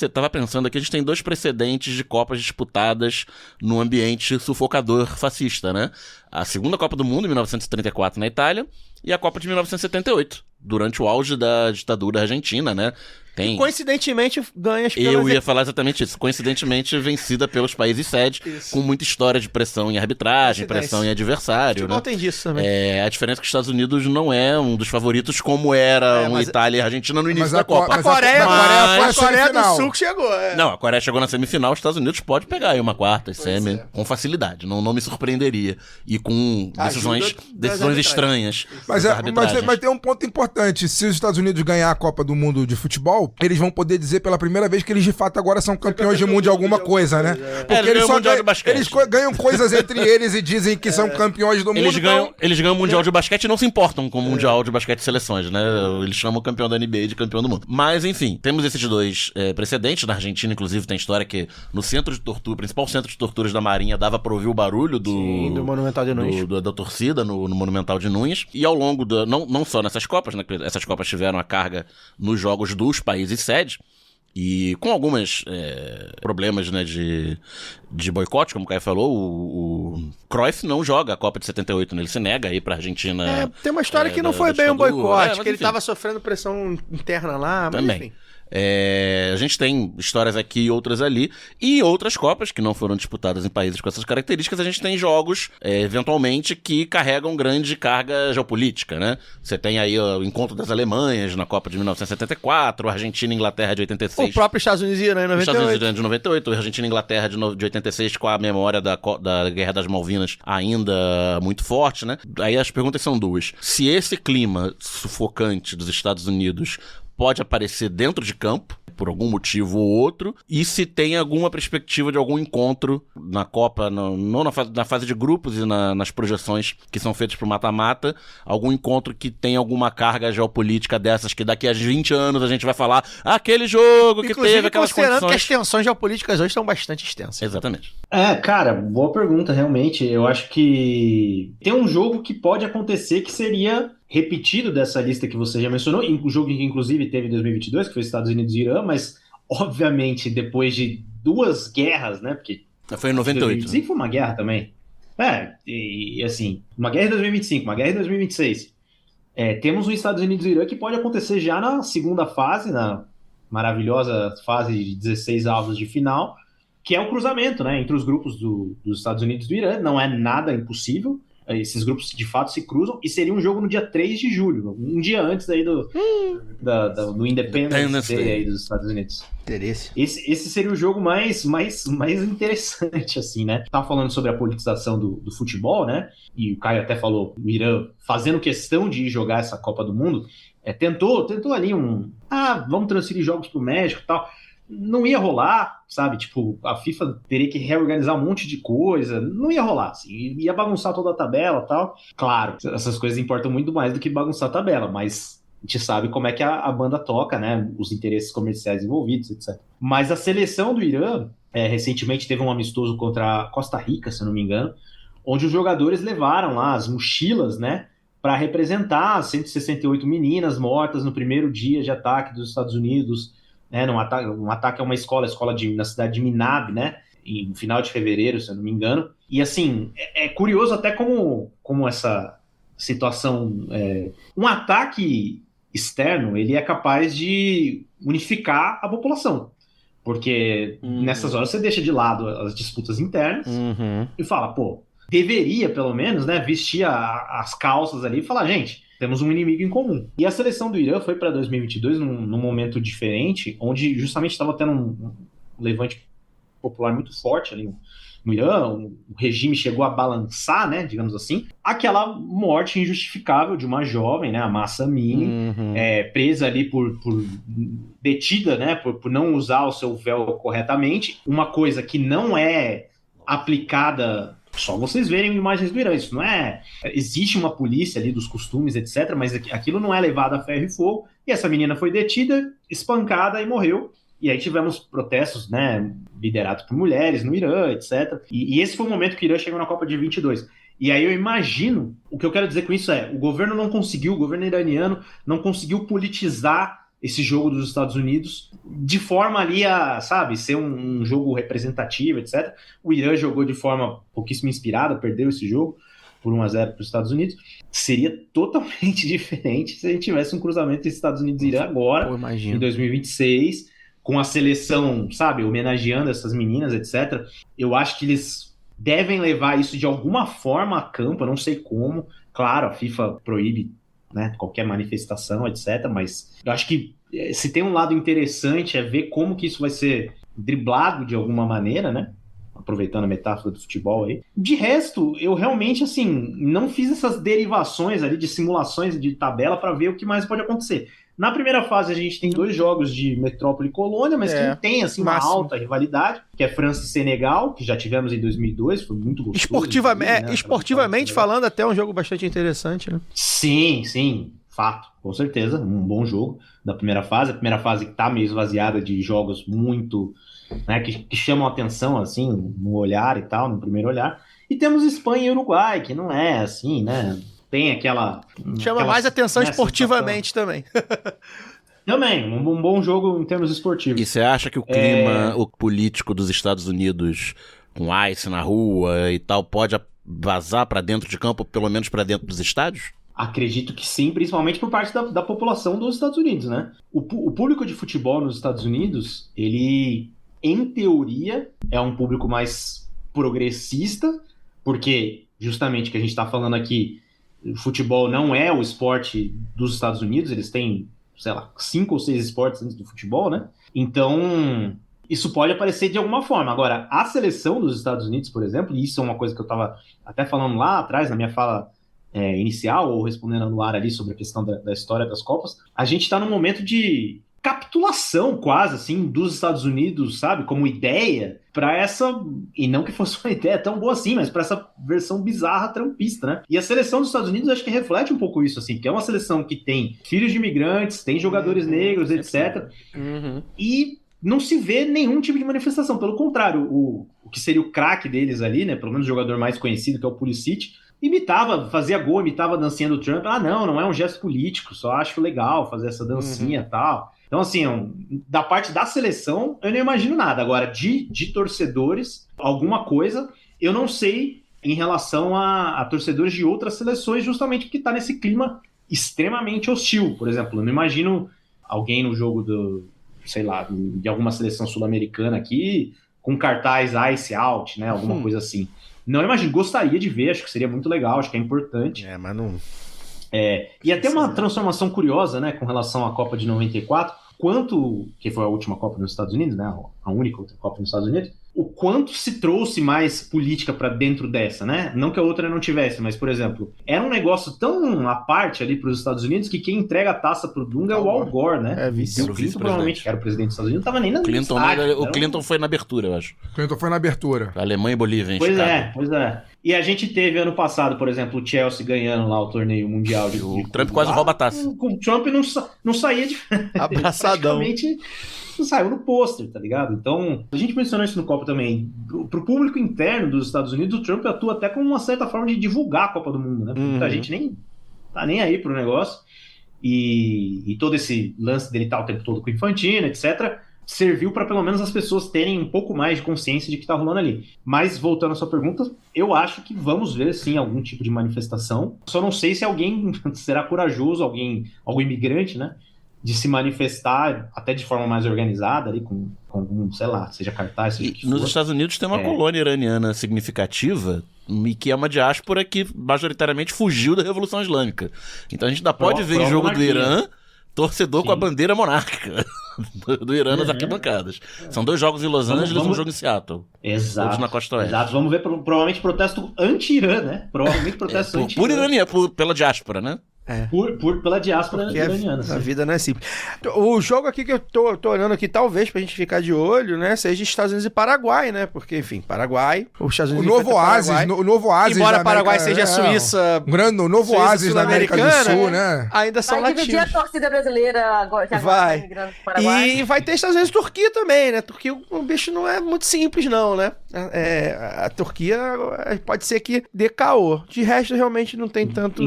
tava pensando aqui, a gente tem 2 precedentes de Copas disputadas num ambiente sufocador fascista, né? A segunda Copa do Mundo, em 1934, na Itália, e a Copa de 1978, durante o auge da ditadura argentina, né? E coincidentemente ganha Eu ia falar exatamente isso. Coincidentemente vencida pelos países sede, com muita história de pressão em arbitragem, pressão em adversário. Né? Tem disso também. A diferença é que os Estados Unidos não é um dos favoritos como era Itália e Argentina no início da Copa. A Coreia do Sul que chegou. Não, a Coreia chegou na semifinal, os Estados Unidos pode pegar aí uma quarta semi com facilidade. Não me surpreenderia. E com decisões estranhas. Mas tem um ponto importante. Se os Estados Unidos ganhar a Copa do Mundo de futebol, eles vão poder dizer pela primeira vez que eles de fato agora são campeões do mundo de alguma coisa, né? Porque eles ganham coisas entre eles e dizem que são campeões do mundo. Eles ganham o Mundial de Basquete e não se importam com o Mundial de Basquete de Seleções, né? Eles chamam o campeão da NBA de campeão do mundo. Mas, enfim, temos esses 2 precedentes. Na Argentina, inclusive, tem história que no centro de tortura, principal centro de torturas da Marinha, dava pra ouvir o barulho do Monumental de Nunes. Da torcida no Monumental de Nunes. E ao longo não só nessas Copas, né? Essas Copas tiveram a carga nos jogos dos países sede, e com alguns problemas, né, de boicote, como o Caio falou, o Cruyff não joga a Copa de 78, né? Ele se nega aí pra Argentina. Tem uma história que não foi bem um boicote, que ele tava sofrendo pressão interna lá, mas também. Enfim. A gente tem histórias aqui e outras ali, e outras Copas que não foram disputadas em países com essas características. A gente tem jogos, eventualmente, que carregam grande carga geopolítica, né? Você tem aí o encontro das Alemanhas na Copa de 1974, Argentina e Inglaterra de 86. O próprio Estados Unidos e Irã em 98. Estados Unidos e Irã de 98, Argentina e Inglaterra de 86, com a memória da Guerra das Malvinas ainda muito forte, né? Aí as perguntas são 2. Se esse clima sufocante dos Estados Unidos pode aparecer dentro de campo, por algum motivo ou outro, e se tem alguma perspectiva de algum encontro na Copa, não na fase de grupos e nas projeções que são feitas pro mata-mata, algum encontro que tem alguma carga geopolítica dessas, que daqui a 20 anos a gente vai falar aquele jogo que teve aquelas condições. Que as tensões geopolíticas hoje estão bastante extensas. Exatamente. Cara, boa pergunta, realmente. Eu acho que tem um jogo que pode acontecer que seria repetido dessa lista que você já mencionou, um jogo que inclusive teve em 2022, que foi Estados Unidos e Irã, mas obviamente depois de 2 guerras, né, porque foi em 98. 2025 foi uma guerra também. E assim, uma guerra em 2025, uma guerra em 2026. Temos os Estados Unidos e Irã que pode acontecer já na segunda fase, na maravilhosa fase de 16 avos de final, que é o cruzamento, né, entre os grupos dos Estados Unidos e do Irã. Não é nada impossível. Esses grupos de fato se cruzam, e seria um jogo no dia 3 de julho, um dia antes aí do Independence Day aí dos Estados Unidos. Interesse. Esse seria o jogo mais interessante, assim, né? Tava falando sobre a politização do futebol, né? E o Caio até falou, o Irã fazendo questão de ir jogar essa Copa do Mundo, tentou ali vamos transferir jogos pro México e tal. Não ia rolar, sabe? Tipo, a FIFA teria que reorganizar um monte de coisa. Não ia rolar, assim. Ia bagunçar toda a tabela e tal. Claro, essas coisas importam muito mais do que bagunçar a tabela, mas a gente sabe como é que a banda toca, né? Os interesses comerciais envolvidos, etc. Mas a seleção do Irã, recentemente teve um amistoso contra a Costa Rica, se eu não me engano, onde os jogadores levaram lá as mochilas, né? para representar 168 meninas mortas no primeiro dia de ataque dos Estados Unidos, né, um ataque a uma escola na cidade de Minab, né, no final de fevereiro, se eu não me engano. E assim, é curioso até como essa situação, um ataque externo, ele é capaz de unificar a população. Porque nessas horas você deixa de lado as disputas internas e fala, pô, deveria pelo menos, né, vestir as calças ali e falar, gente, temos um inimigo em comum. E a seleção do Irã foi para 2022 num momento diferente, onde justamente estava tendo um levante popular muito forte ali no Irã, o regime chegou a balançar, né, digamos assim, aquela morte injustificável de uma jovem, né, a Mahsa Amini, presa ali por detida, né, por não usar o seu véu corretamente, uma coisa que não é aplicada, só vocês verem imagens do Irã, isso não é, existe uma polícia ali dos costumes, etc, mas aquilo não é levado a ferro e fogo, e essa menina foi detida, espancada e morreu. E aí tivemos protestos, né, liderados por mulheres no Irã, etc. E esse foi o momento que o Irã chegou na Copa de 22. E aí eu imagino, o que eu quero dizer com isso o governo iraniano não conseguiu politizar esse jogo dos Estados Unidos de forma ali a, sabe, ser um jogo representativo, etc. O Irã jogou de forma pouquíssimo inspirada, perdeu esse jogo por 1-0 para os Estados Unidos. Seria totalmente diferente se a gente tivesse um cruzamento entre Estados Unidos e Irã agora, em 2026, com a seleção, sabe, homenageando essas meninas, etc. Eu acho que eles devem levar isso de alguma forma a campo, eu não sei como. Claro, a FIFA proíbe, né, qualquer manifestação, etc. Mas eu acho que se tem um lado interessante é ver como que isso vai ser driblado de alguma maneira, né? Aproveitando a metáfora do futebol aí. De resto, eu realmente, assim, não fiz essas derivações ali de simulações de tabela para ver o que mais pode acontecer. Na primeira fase a gente tem 2 jogos de Metrópole e Colônia, mas que não tem assim, uma alta rivalidade, que é França e Senegal, que já tivemos em 2002, foi muito gostoso. Esportivamente falando, até um jogo bastante interessante, né? Sim, fato, com certeza, um bom jogo da primeira fase. A primeira fase que tá meio esvaziada de jogos muito, né, que chamam a atenção, assim, no olhar e tal, no primeiro olhar. E temos Espanha e Uruguai, que não é assim, né... Tem aquela... Chama mais atenção esportivamente também. Também, um bom jogo em termos esportivos. E você acha que o clima o político dos Estados Unidos, com ICE na rua e tal, pode vazar para dentro de campo, pelo menos para dentro dos estádios? Acredito que sim, principalmente por parte da população dos Estados Unidos, né? O público de futebol nos Estados Unidos, ele, em teoria, é um público mais progressista, porque, justamente, o que a gente está falando aqui, o futebol não é o esporte dos Estados Unidos, eles têm, sei lá, 5 ou 6 esportes antes do futebol, né? Então, isso pode aparecer de alguma forma. Agora, a seleção dos Estados Unidos, por exemplo, e isso é uma coisa que eu estava até falando lá atrás, na minha fala inicial, ou respondendo no ar ali sobre a questão da história das Copas, a gente está num momento de capitulação quase, assim, dos Estados Unidos, sabe, como ideia para essa, e não que fosse uma ideia tão boa assim, mas para essa versão bizarra trumpista, né? E a seleção dos Estados Unidos acho que reflete um pouco isso, assim, que é uma seleção que tem filhos de imigrantes, tem jogadores negros, etc. E não se vê nenhum tipo de manifestação, pelo contrário, o que seria o craque deles ali, né, pelo menos o jogador mais conhecido, que é o Pulisic, fazia gol, imitava a dancinha do Trump. Não é um gesto político, só acho legal fazer essa dancinha e tal. Então, assim, da parte da seleção, eu não imagino nada. Agora, de torcedores, alguma coisa, eu não sei em relação a torcedores de outras seleções, justamente porque tá nesse clima extremamente hostil. Por exemplo, eu não imagino alguém no jogo de alguma seleção sul-americana aqui com cartaz Ice Out, né? Alguma coisa assim. Não imagino, gostaria de ver, acho que seria muito legal, acho que é importante. Mas não... E até uma transformação curiosa, né, com relação à Copa de 94, que foi a última Copa nos Estados Unidos, né, a única outra Copa nos Estados Unidos, o quanto se trouxe mais política para dentro dessa, né? Não que a outra não tivesse, mas, por exemplo, era um negócio tão à parte ali para os Estados Unidos que quem entrega a taça pro Dunga é o Al Gore, né? O Clinton provavelmente, que era o presidente dos Estados Unidos, não estava nem na O Clinton foi na abertura, eu acho. O Clinton foi na abertura. Alemanha e Bolívia, hein? Pois é. E a gente teve ano passado, por exemplo, o Chelsea ganhando lá o torneio mundial de o Trump quase rouba a taça. O Trump não saía de... Abraçadão. Praticamente saiu no pôster, tá ligado? Então, a gente mencionou isso no Copa também. Pro público interno dos Estados Unidos, o Trump atua até como uma certa forma de divulgar a Copa do Mundo, né? Porque muita gente nem tá nem aí pro negócio. E todo esse lance dele estar o tempo todo com o Infantino, etc., serviu para pelo menos as pessoas terem um pouco mais de consciência de que tá rolando ali. Mas, voltando à sua pergunta, eu acho que vamos ver, sim, algum tipo de manifestação. Só não sei se alguém será corajoso, algum imigrante, né, de se manifestar até de forma mais organizada ali, com algum, sei lá, seja cartaz, seja o que Nos for. Estados Unidos tem uma colônia iraniana significativa, e que é uma diáspora que majoritariamente fugiu da Revolução Islâmica. Então a gente ainda pode ver em jogo do Irã torcedor com a bandeira monárquica do Irã nas arquibancadas. São 2 jogos em Los Angeles e um jogo em Seattle. Exato. Todos na costa oeste. Exato. Vamos ver provavelmente protesto anti-Irã, né? Provavelmente protesto anti-Irã. Por Irã, pela diáspora, né? Pela diáspora iraniana. A vida não é simples. O jogo aqui que eu tô olhando aqui, talvez, pra gente ficar de olho, né, seja Estados Unidos e Paraguai, né? Porque, enfim, Paraguai, os Estados Unidos. O novo oásis. Embora Paraguai seja a Suíça. O novo oásis da América do Sul, né? Ainda são vai latinos. dividir a torcida brasileira agora, que agora tá migrando pro Paraguai. E vai ter Estados Unidos e Turquia também, né? Turquia, o bicho não é muito simples, não, né? A Turquia pode ser que dê caô. De resto, realmente não tem tanto.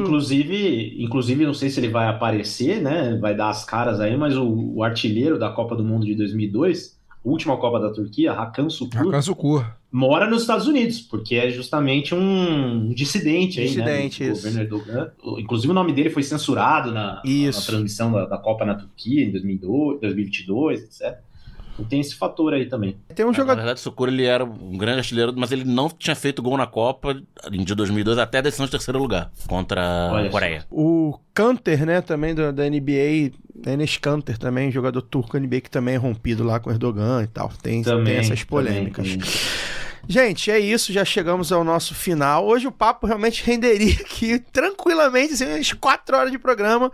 Inclusive, não sei se ele vai aparecer, né? Vai dar as caras aí, mas o artilheiro da Copa do Mundo de 2002, a última Copa da Turquia, Hakan Şükür, mora nos Estados Unidos, porque é justamente um dissidente aí, né? Do governo Erdogan. Inclusive, o nome dele foi censurado na transmissão da Copa na Turquia em 2022, etc. Tem esse fator aí também. Tem um jogador... Na verdade, o Şükür, ele era um grande artilheiro, mas ele não tinha feito gol na Copa de 2002 até a decisão de 3º lugar contra a Coreia. O Kanter, né, também da NBA, Enes Kanter também, jogador turco NBA, que também é rompido lá com Erdogan e tal. Tem essas polêmicas. Também. Gente, é isso, já chegamos ao nosso final. Hoje o papo realmente renderia aqui tranquilamente, assim, umas 4 horas de programa.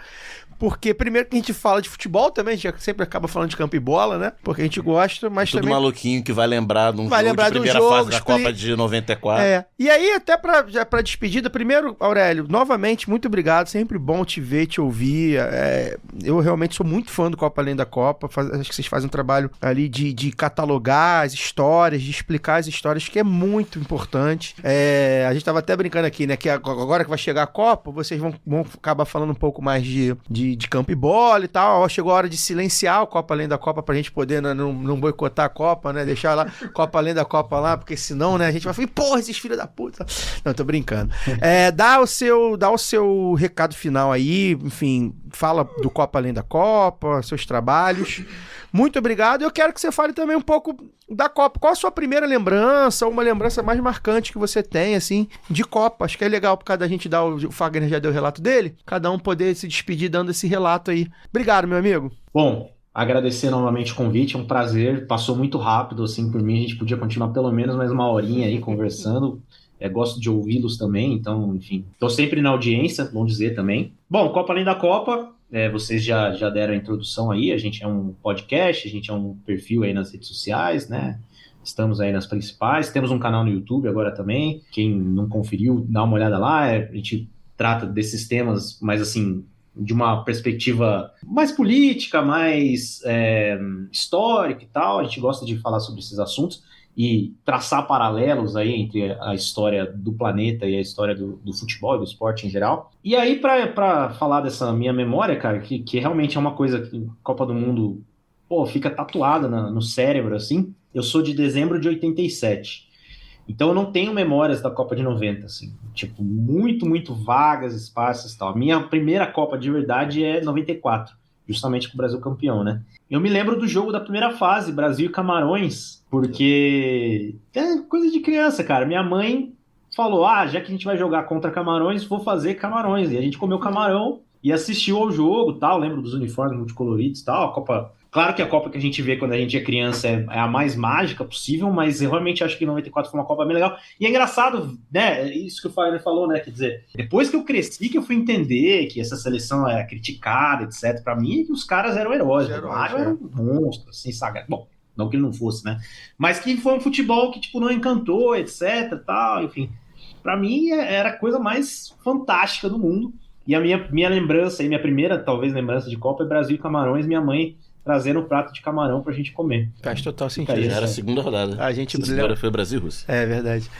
Porque primeiro que a gente fala de futebol também, a gente sempre acaba falando de campo e bola, né? Porque a gente gosta, mas tudo também... maluquinho que vai lembrar de um jogo de primeira fase da Copa de 94. E aí, até pra despedida, primeiro, Aurélio, novamente, muito obrigado. Sempre bom te ver, te ouvir. Eu realmente sou muito fã do Copa Além da Copa. Acho que vocês fazem um trabalho ali de catalogar as histórias, de explicar as histórias, que é muito importante. A gente tava até brincando aqui, né? Que agora que vai chegar a Copa, vocês vão acabar falando um pouco mais de campo e bola e tal. Chegou a hora de silenciar o Copa Além da Copa pra gente poder não boicotar a Copa, né? Deixar lá Copa Além da Copa lá, porque senão, né, a gente vai falar, porra, esses filhos da puta. Não, tô brincando. Dá o seu recado final aí, enfim, fala do Copa Além da Copa, seus trabalhos. Muito obrigado. Eu quero que você fale também um pouco da Copa. Qual a sua primeira lembrança, ou uma lembrança mais marcante que você tem, assim, de Copa? Acho que é legal por cada gente dar o Fagner já deu o relato dele, cada um poder se despedir dando esse relato aí. Obrigado, meu amigo. Bom, agradecer novamente o convite, é um prazer. Passou muito rápido, assim, por mim. A gente podia continuar pelo menos mais uma horinha aí conversando. Gosto de ouvi-los também, então, enfim. Estou sempre na audiência, vamos dizer também. Bom, Copa Além da Copa, vocês já deram a introdução aí, a gente é um podcast, a gente é um perfil aí nas redes sociais, né? Estamos aí nas principais, temos um canal no YouTube agora também, quem não conferiu, dá uma olhada lá, a gente trata desses temas, mas assim, de uma perspectiva mais política, mais histórica e tal, a gente gosta de falar sobre esses assuntos e traçar paralelos aí entre a história do planeta e a história do futebol e do esporte em geral. E aí, para falar dessa minha memória, cara, que realmente é uma coisa que Copa do Mundo, fica tatuada no cérebro, assim. Eu sou de dezembro de 87. Então eu não tenho memórias da Copa de 90, assim. Tipo, muito, muito vagas, esparsas e tal. A minha primeira Copa de verdade é 94. Justamente com o Brasil campeão, né? Eu me lembro do jogo da primeira fase, Brasil e Camarões, porque é coisa de criança, cara. Minha mãe falou, já que a gente vai jogar contra Camarões, vou fazer Camarões. E a gente comeu camarão e assistiu ao jogo, tal. Lembro dos uniformes multicoloridos e tal. A Copa... Claro que a Copa que a gente vê quando a gente é criança é a mais mágica possível, mas eu realmente acho que 94 foi uma Copa bem legal. E é engraçado, né, isso que o Fagner falou, né, quer dizer, depois que eu cresci, que eu fui entender que essa seleção era criticada, etc, pra mim, é que os caras eram heróis, o Mário era um monstro, assim, sagrado. Bom, não que ele não fosse, né, mas que foi um futebol que, tipo, não encantou, etc, tal, enfim. Pra mim, era a coisa mais fantástica do mundo. E a minha lembrança, minha primeira, talvez, lembrança de Copa é Brasil e Camarões, minha mãe trazendo um prato de camarão pra gente comer. Faz total sentido. Já era a segunda rodada. A gente agora foi Brasil e Rússia. É verdade.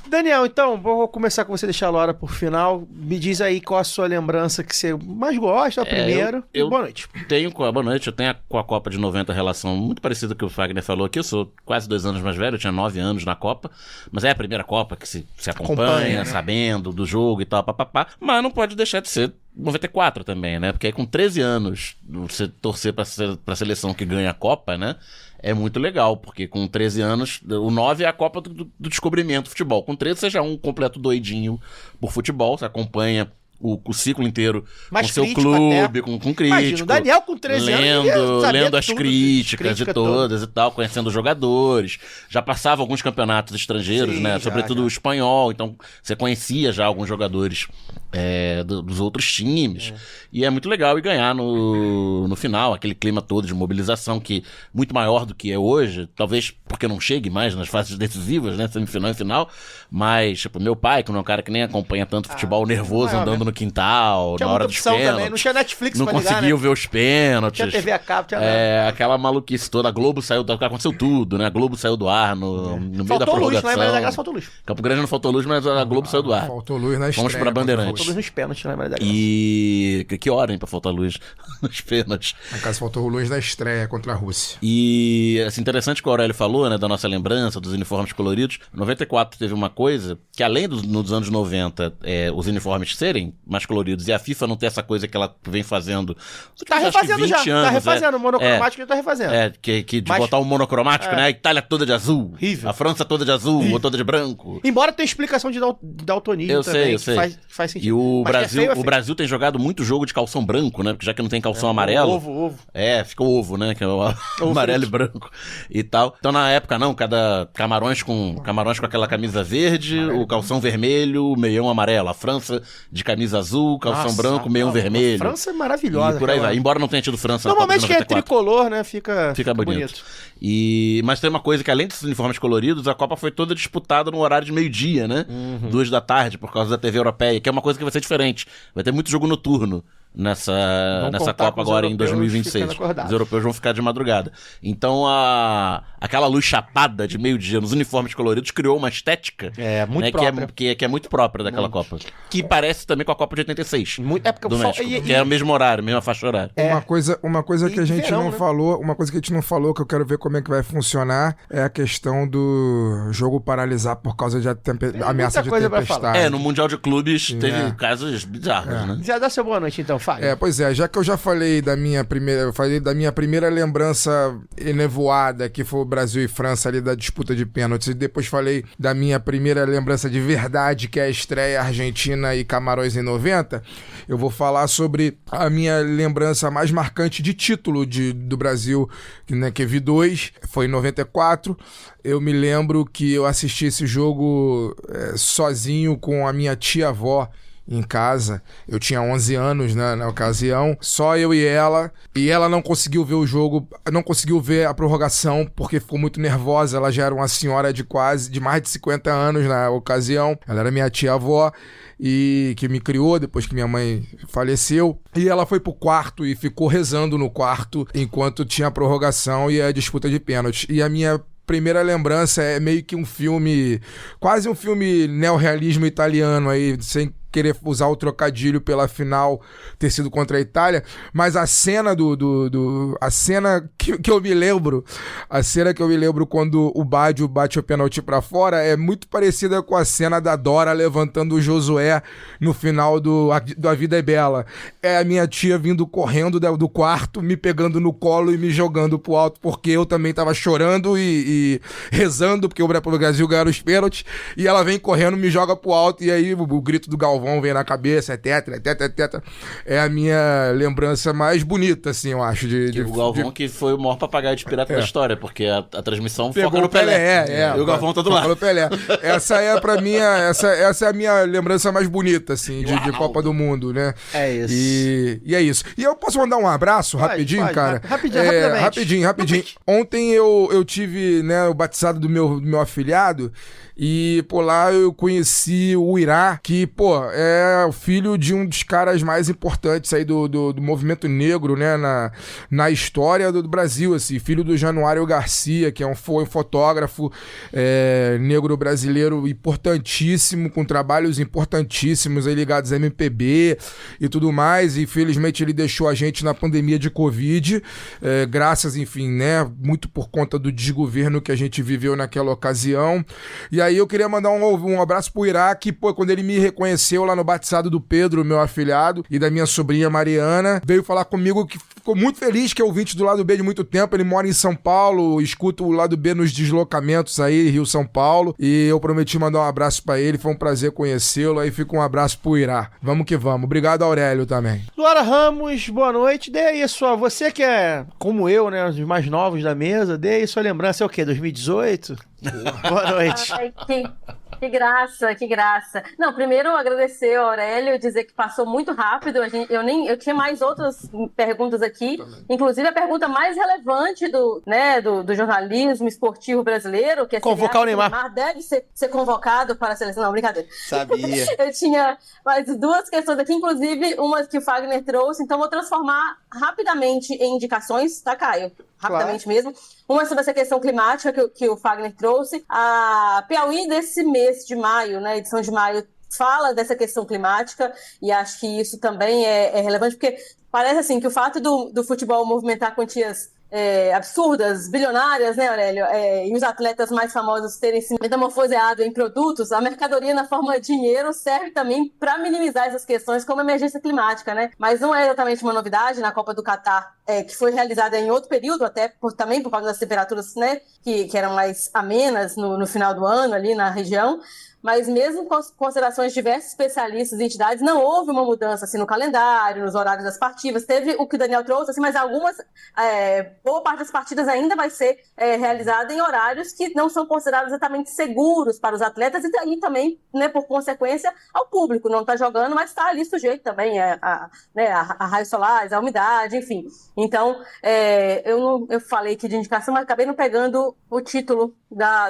Daniel, então, vou começar com você, deixar a Laura por final. Me diz aí qual a sua lembrança que você mais gosta, primeiro. Boa noite. Boa noite. Eu tenho com a Copa de 90 relação muito parecida com o que o Fagner falou aqui. Eu sou quase 2 anos mais velho, eu tinha 9 anos na Copa. Mas é a primeira Copa que se acompanha, sabendo do jogo e tal, papapá. Mas não pode deixar de ser 94 também, né? Porque aí com 13 anos, você torcer pra seleção que ganha a Copa, né? É muito legal, porque com 13 anos, o 9 é a Copa do descobrimento do futebol. Com 13 você já é um completo doidinho por futebol, você acompanha o ciclo inteiro mais com seu clube, com crítico. Imagina, o Daniel com 13 anos lendo as críticas de todas e tal, conhecendo os jogadores. Já passava alguns campeonatos estrangeiros, né? Sobretudo o espanhol, então você conhecia já alguns jogadores dos outros times. E é muito legal. E ganhar no final, aquele clima todo de mobilização que muito maior do que é hoje, talvez porque não chegue mais nas fases decisivas, né? Semifinal e final. Mas, tipo, meu pai, que não é um cara que nem acompanha tanto futebol, nervoso, andando no quintal, na hora dos pênaltis. Também. Não tinha Netflix não pra ligar, conseguiu né? ver os pênaltis. Tinha TV a cabo, tinha aquela maluquice toda. A Globo saiu do ar, aconteceu tudo, né? A Globo saiu do ar no meio da prorrogação. Luz, lá em da Graça faltou luz. Campo Grande não faltou luz, mas a Globo saiu do ar. Faltou luz na estreia. Vamos pra Bandeirantes. Faltou luz nos pênaltis lá em da Graça. E que hora, hein, pra faltar luz nos pênaltis? Na casa faltou luz na estreia contra a Rússia. E, assim, interessante que o Aurélio falou, né, da nossa lembrança, dos uniformes coloridos. Em 94 teve uma coisa que, além nos anos 90, os uniformes serem mais coloridos e a FIFA não ter essa coisa que ela vem fazendo. Tá refazendo já, anos, tá refazendo. O monocromático ele tá refazendo. De botar um monocromático, né? A Itália toda de azul. Horrível. A França toda de azul, ou toda de branco. Embora tenha explicação de daltonismo também. Eu sei. Faz sentido. E o Brasil tem jogado muito jogo de calção branco, né? Porque já que não tem calção amarelo. Ovo. Fica o ovo, né? Que é o amarelo e branco e tal. Então, na época, não, cada Camarões com aquela camisa verde, o calção vermelho, o meião amarelo. A França de camisa azul, calção branco, meião vermelho. A França é maravilhosa. E por aí vai. Embora não tenha tido França normalmente na Copa de 94. Que é tricolor, né? Fica bonito. Mas tem uma coisa que, além desses uniformes coloridos, a Copa foi toda disputada no horário de meio-dia, né? 2 da tarde, por causa da TV europeia, que é uma coisa que vai ser diferente. Vai ter muito jogo noturno nessa Copa agora em 2026. Os europeus vão ficar de madrugada. Então aquela luz chapada de meio-dia nos uniformes coloridos criou uma estética muito própria. Que é muito própria daquela Copa. Que parece também com a Copa de 86 do México, que é o mesmo horário, mesma faixa horária. Uma coisa que a gente não falou, uma coisa que a gente não falou, que eu quero ver como é que vai funcionar, é a questão do jogo paralisar por causa de ameaça de tempestade. No Mundial de Clubes teve casos bizarros, né? Já dá seu boa noite, então. Pois é, já que eu já falei da minha primeira lembrança enevoada, que foi o Brasil e França ali da disputa de pênaltis, e depois falei da minha primeira lembrança de verdade, que é a estreia Argentina e Camarões em 90, eu vou falar sobre a minha lembrança mais marcante de título do Brasil, né, que vi 2, foi em 94. Eu me lembro que eu assisti esse jogo sozinho com a minha tia-avó em casa. Eu tinha 11 anos, né, na ocasião, só eu e ela não conseguiu ver o jogo, não conseguiu ver a prorrogação porque ficou muito nervosa. Ela já era uma senhora de mais de 50 anos na ocasião, ela era minha tia-avó e que me criou depois que minha mãe faleceu, e ela foi pro quarto e ficou rezando no quarto enquanto tinha a prorrogação e a disputa de pênaltis. E a minha primeira lembrança é meio que um filme, quase um filme neorrealismo italiano aí, sem querer usar o trocadilho pela final ter sido contra a Itália, mas a cena a cena que eu me lembro, quando o Baggio bate o pênalti pra fora é muito parecida com a cena da Dora levantando o Josué no final do A Vida é Bela. É a minha tia vindo correndo do quarto, me pegando no colo e me jogando pro alto, porque eu também tava chorando e rezando, porque o Brasil ganhou os pênaltis, e ela vem correndo, me joga pro alto, e aí o grito do Galvão vem na cabeça, é tetra. É a minha lembrança mais bonita, assim, eu acho. O Galvão que foi o maior papagaio de pirata da história, porque a transmissão pegou foca no Pelé. E o Galvão tá do lado. No Pelé. Essa é pra mim, essa é a minha lembrança mais bonita, assim, de Copa do Mundo, né? É isso. E é isso. E eu posso mandar um abraço rapidinho, cara? Rapidinho. Ontem eu tive, né, o batizado do meu afilhado. E, pô, lá eu conheci o Irá, que, pô, é o filho de um dos caras mais importantes aí do movimento negro, né, na história do Brasil, assim, filho do Januário Garcia, que foi um fotógrafo negro brasileiro importantíssimo, com trabalhos importantíssimos aí ligados à MPB e tudo mais, e infelizmente ele deixou a gente na pandemia de Covid, graças, enfim, né, muito por conta do desgoverno que a gente viveu naquela ocasião. E aí eu queria mandar um abraço pro Irá, que, pô, quando ele me reconheceu lá no batizado do Pedro, meu afilhado, e da minha sobrinha Mariana, veio falar comigo que ficou muito feliz, que é ouvinte do Lado B de muito tempo. Ele mora em São Paulo, escuta o Lado B nos deslocamentos aí, Rio-São Paulo, e eu prometi mandar um abraço pra ele, foi um prazer conhecê-lo, aí fica um abraço pro Irá. Vamos que vamos. Obrigado, Aurélio, também. Luara Ramos, boa noite. Dê aí você que é, como eu, né, os mais novos da mesa, dê aí sua lembrança, é o quê, 2018? Boa noite. Ai, que graça, que graça. Não, primeiro agradecer ao Aurélio, dizer que passou muito rápido. Eu tinha mais outras perguntas aqui, inclusive a pergunta mais relevante do jornalismo esportivo brasileiro, que é convocar o Neymar. Deve ser convocado para a seleção. Não, brincadeira. Sabia. Eu tinha mais duas questões aqui, inclusive uma que o Fagner trouxe, então vou transformar rapidamente em indicações, tá, Caio? Rapidamente mesmo. Uma sobre essa questão climática que o Fagner trouxe. A Piauí desse mês de maio, né, edição de maio, fala dessa questão climática e acho que isso também é relevante, porque parece assim que o fato do futebol movimentar quantias absurdas, bilionárias, né, Aurélio? E os atletas mais famosos terem se metamorfoseado em produtos, a mercadoria na forma de dinheiro serve também para minimizar essas questões como a emergência climática, né? Mas não é exatamente uma novidade na Copa do Catar, que foi realizada em outro período, até também por causa das temperaturas, né, que eram mais amenas no final do ano ali na região. Mas mesmo com considerações de diversos especialistas e entidades, não houve uma mudança assim, no calendário, nos horários das partidas. Teve o que o Daniel trouxe, assim, mas boa parte das partidas ainda vai ser realizada em horários que não são considerados exatamente seguros para os atletas e aí também, né, por consequência, ao público. Não está jogando, mas está ali sujeito também a raios solares, a umidade, enfim. Então, eu falei aqui de indicação, mas acabei não pegando o título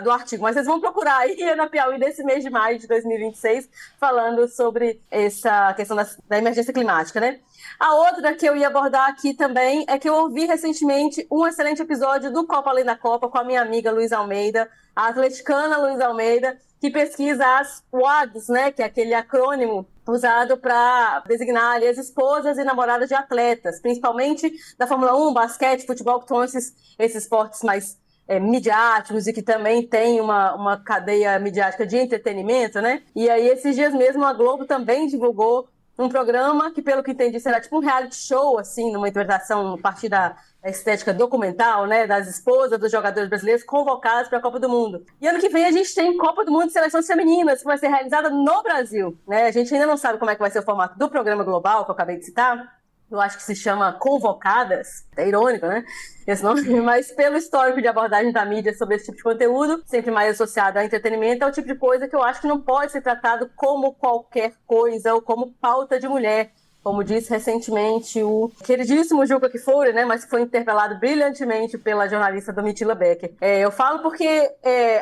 do artigo. Mas vocês vão procurar aí na Piauí desse mês de maio de 2026, falando sobre essa questão da emergência climática, né? A outra que eu ia abordar aqui também é que eu ouvi recentemente um excelente episódio do Copa Além da Copa com a minha amiga Luísa Almeida, a atleticana Luísa Almeida, que pesquisa as WADs, né, que é aquele acrônimo usado para designar ali as esposas e namoradas de atletas, principalmente da Fórmula 1, basquete, futebol, que são esses esportes mais midiáticos e que também tem uma cadeia midiática de entretenimento, né? E aí, esses dias mesmo, a Globo também divulgou um programa que, pelo que entendi, será tipo um reality show, assim, numa interpretação a partir da estética documental, né, das esposas dos jogadores brasileiros convocados para a Copa do Mundo. E ano que vem a gente tem Copa do Mundo de Seleções Femininas, que vai ser realizada no Brasil, né? A gente ainda não sabe como é que vai ser o formato do programa global, que eu acabei de citar. Eu acho que se chama Convocadas, é irônico, né, esse nome, mas pelo histórico de abordagem da mídia sobre esse tipo de conteúdo, sempre mais associado ao entretenimento, é o tipo de coisa que eu acho que não pode ser tratado como qualquer coisa ou como pauta de mulher, como disse recentemente o queridíssimo Juca Kfouri, né, mas que foi interpelado brilhantemente pela jornalista Domitila Becker. Eu falo porque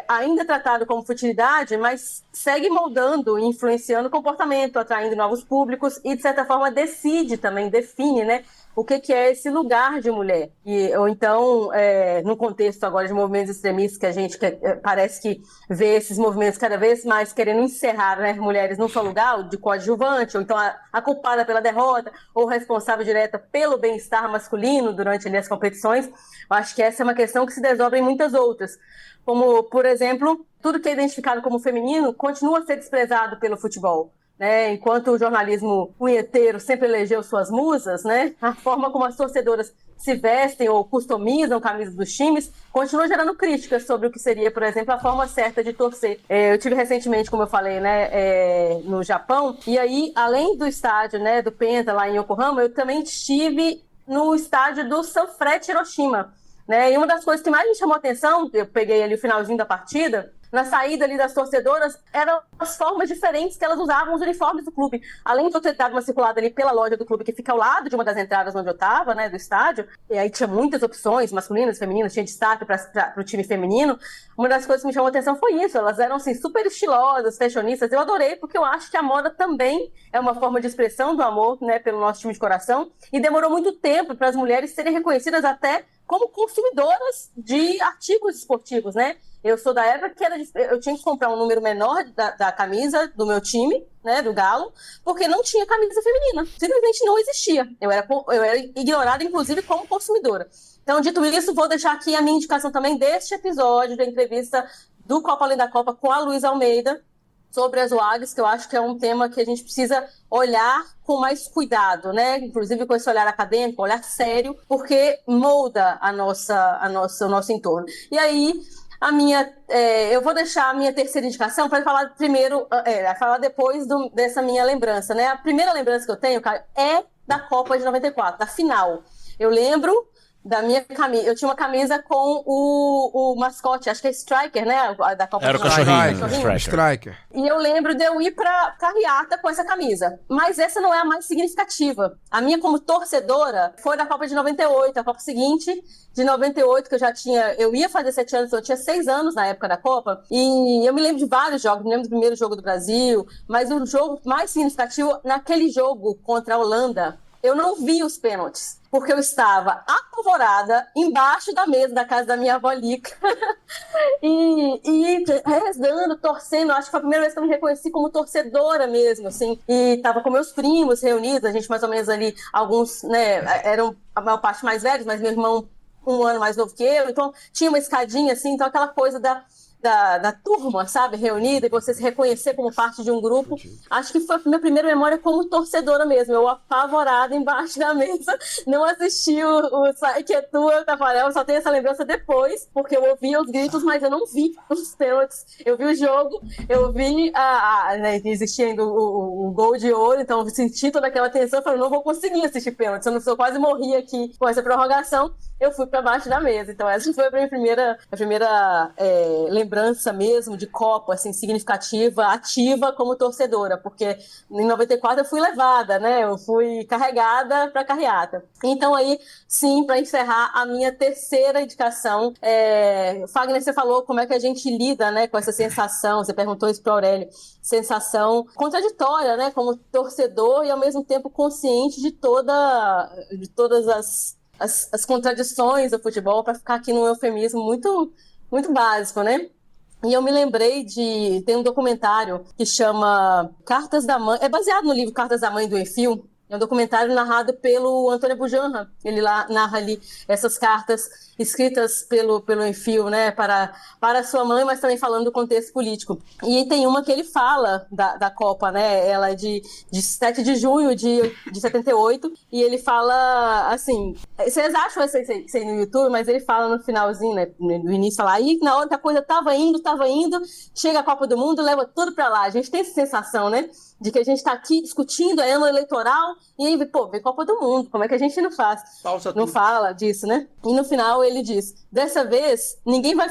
ainda é tratado como futilidade, mas segue moldando e influenciando o comportamento, atraindo novos públicos e, de certa forma, define, né, o que é esse lugar de mulher. Ou então, no contexto agora de movimentos extremistas, que a gente parece que vê esses movimentos cada vez mais querendo encerrar, né, mulheres num só lugar, de coadjuvante, ou então a culpada pela derrota, ou responsável direta pelo bem-estar masculino durante ali, as competições. Eu acho que essa é uma questão que se desdobra em muitas outras. Como, por exemplo, tudo que é identificado como feminino continua a ser desprezado pelo futebol. Né? Enquanto o jornalismo punheteiro sempre elegeu suas musas, né? A forma como as torcedoras se vestem ou customizam camisas dos times continua gerando críticas sobre o que seria, por exemplo, a forma certa de torcer. Eu tive recentemente, como eu falei, né, no Japão, e aí, além do estádio, né, do Penta, lá em Yokohama, eu também estive no estádio do Sanfrecce Hiroshima. Né? E uma das coisas que mais me chamou a atenção, eu peguei ali o finalzinho da partida, na saída ali das torcedoras, eram as formas diferentes que elas usavam os uniformes do clube. Além de eu ter dado uma circulada ali pela loja do clube, que fica ao lado de uma das entradas onde eu estava, né, do estádio, e aí tinha muitas opções, masculinas, femininas, tinha destaque para o time feminino. Uma das coisas que me chamou a atenção foi isso, elas eram assim, super estilosas, fashionistas. Eu adorei, porque eu acho que a moda também é uma forma de expressão do amor, né, pelo nosso time de coração, e demorou muito tempo para as mulheres serem reconhecidas até como consumidoras de artigos esportivos, né? Eu sou da época que eu tinha que comprar um número menor da camisa do meu time, né, do Galo, porque não tinha camisa feminina. Simplesmente não existia. Eu era ignorada, inclusive, como consumidora. Então, dito isso, vou deixar aqui a minha indicação também deste episódio da entrevista do Copa Além da Copa com a Luísa Almeida, sobre as WAGs, que eu acho que é um tema que a gente precisa olhar com mais cuidado, né? Inclusive com esse olhar acadêmico, olhar sério, porque molda o nosso entorno. E aí, eu vou deixar a minha terceira indicação para falar primeiro, falar depois dessa minha lembrança, né? A primeira lembrança que eu tenho, Caio, é da Copa de 94, da final. Eu lembro da minha camisa, eu tinha uma camisa com o mascote, acho que é Striker, né? Da Copa Era o cachorrinho. Striker. E eu lembro de eu ir pra carreata com essa camisa. Mas essa não é a mais significativa. A minha, como torcedora, foi da Copa de 98, a Copa seguinte, de 98, que eu ia fazer 7 anos, eu tinha 6 anos na época da Copa, e eu me lembro de vários jogos, me lembro do primeiro jogo do Brasil, mas o jogo mais significativo, naquele jogo contra a Holanda, eu não vi os pênaltis, porque eu estava apavorada embaixo da mesa da casa da minha avó Lica e rezando, torcendo. Acho que foi a primeira vez que eu me reconheci como torcedora mesmo, assim. E estava com meus primos reunidos, a gente mais ou menos ali, alguns, né, eram a maior parte mais velhos, mas meu irmão 1 ano mais novo que eu, então tinha uma escadinha assim, então aquela coisa da turma, sabe, reunida, e você se reconhecer como parte de um grupo. Acho que foi a minha primeira memória como torcedora mesmo, eu apavorada embaixo da mesa, não assisti o Sai que é tua, Tafarel, só tenho essa lembrança depois, porque eu ouvi os gritos, mas eu não vi os pênaltis. Eu vi o jogo, eu vi né, existia ainda o gol de ouro, então eu senti toda aquela tensão, eu falei, não vou conseguir assistir pênaltis, eu quase morri aqui com essa prorrogação, eu fui para baixo da mesa. Então essa foi a minha primeira lembrança mesmo de Copa, assim, significativa, ativa como torcedora, porque em 94 eu fui levada, né? Eu fui carregada para carreata. Então aí, sim, para encerrar, a minha terceira indicação, Fagner, você falou como é que a gente lida, né, com essa sensação, você perguntou isso para o Aurélio, sensação contraditória, né, como torcedor e ao mesmo tempo consciente de todas as contradições do futebol, para ficar aqui num eufemismo muito, muito básico, né? E eu me lembrei tem um documentário que chama Cartas da Mãe, é baseado no livro Cartas da Mãe do Enfio, é um documentário narrado pelo Antônio Bujanra, ele lá narra ali essas cartas escritas pelo Enfio, né, para sua mãe, mas também falando do contexto político. E tem uma que ele fala da Copa, né, ela é de 7 de junho de 78, e ele fala assim, vocês acham isso aí no YouTube, mas ele fala no finalzinho, né, no início, fala, aí na hora que a coisa tava indo, chega a Copa do Mundo, leva tudo pra lá. A gente tem essa sensação, né, de que a gente tá aqui discutindo a ano eleitoral, e aí, vem Copa do Mundo, como é que a gente não faz? Não fala disso, né? E no final ele diz, dessa vez, ninguém vai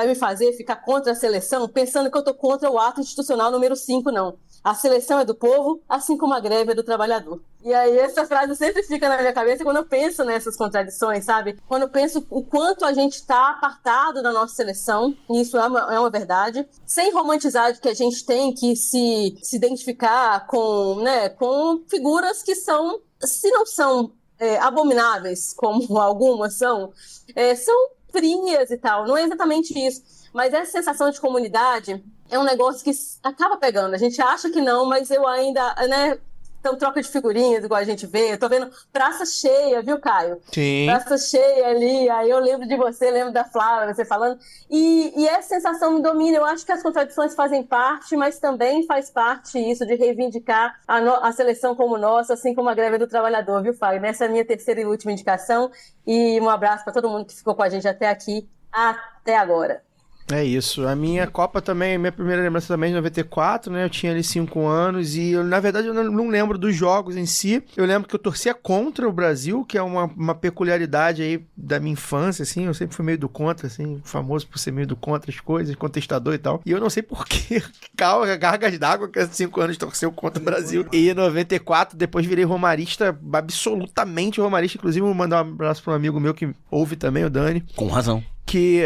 me fazer ficar contra a seleção pensando que eu tô contra o ato institucional número 5, não. A seleção é do povo, assim como a greve é do trabalhador. E aí essa frase sempre fica na minha cabeça quando eu penso nessas contradições, sabe? Quando eu penso o quanto a gente está apartado da nossa seleção, e isso é uma verdade, sem romantizar de que a gente tem que se identificar com figuras que são, se não são abomináveis, como algumas são frias e tal. Não é exatamente isso. Mas essa sensação de comunidade é um negócio que acaba pegando. A gente acha que não, mas eu ainda, né? Então, troca de figurinhas, igual a gente vê. Eu tô vendo praça cheia, viu, Caio? Sim. Praça cheia ali. Aí eu lembro de você, lembro da Flávia, você falando. E essa sensação me domina. Eu acho que as contradições fazem parte, mas também faz parte isso de reivindicar a seleção como nossa, assim como a greve do trabalhador, viu, Fagner? Essa é a minha terceira e última indicação. E um abraço para todo mundo que ficou com a gente até aqui, até agora. É isso. A minha Copa também, minha primeira lembrança também é de 94, né? Eu tinha ali 5 anos e, na verdade, eu não lembro dos jogos em si. Eu lembro que eu torcia contra o Brasil, que é uma peculiaridade aí da minha infância, assim. Eu sempre fui meio do contra, assim, famoso por ser meio do contra as coisas, contestador e tal. E eu não sei por que, gargas d'água que há 5 anos torceu contra o Brasil. E em 94, depois virei romarista, absolutamente romarista. Inclusive, vou mandar um abraço para um amigo meu que ouve também, o Dani. Com razão.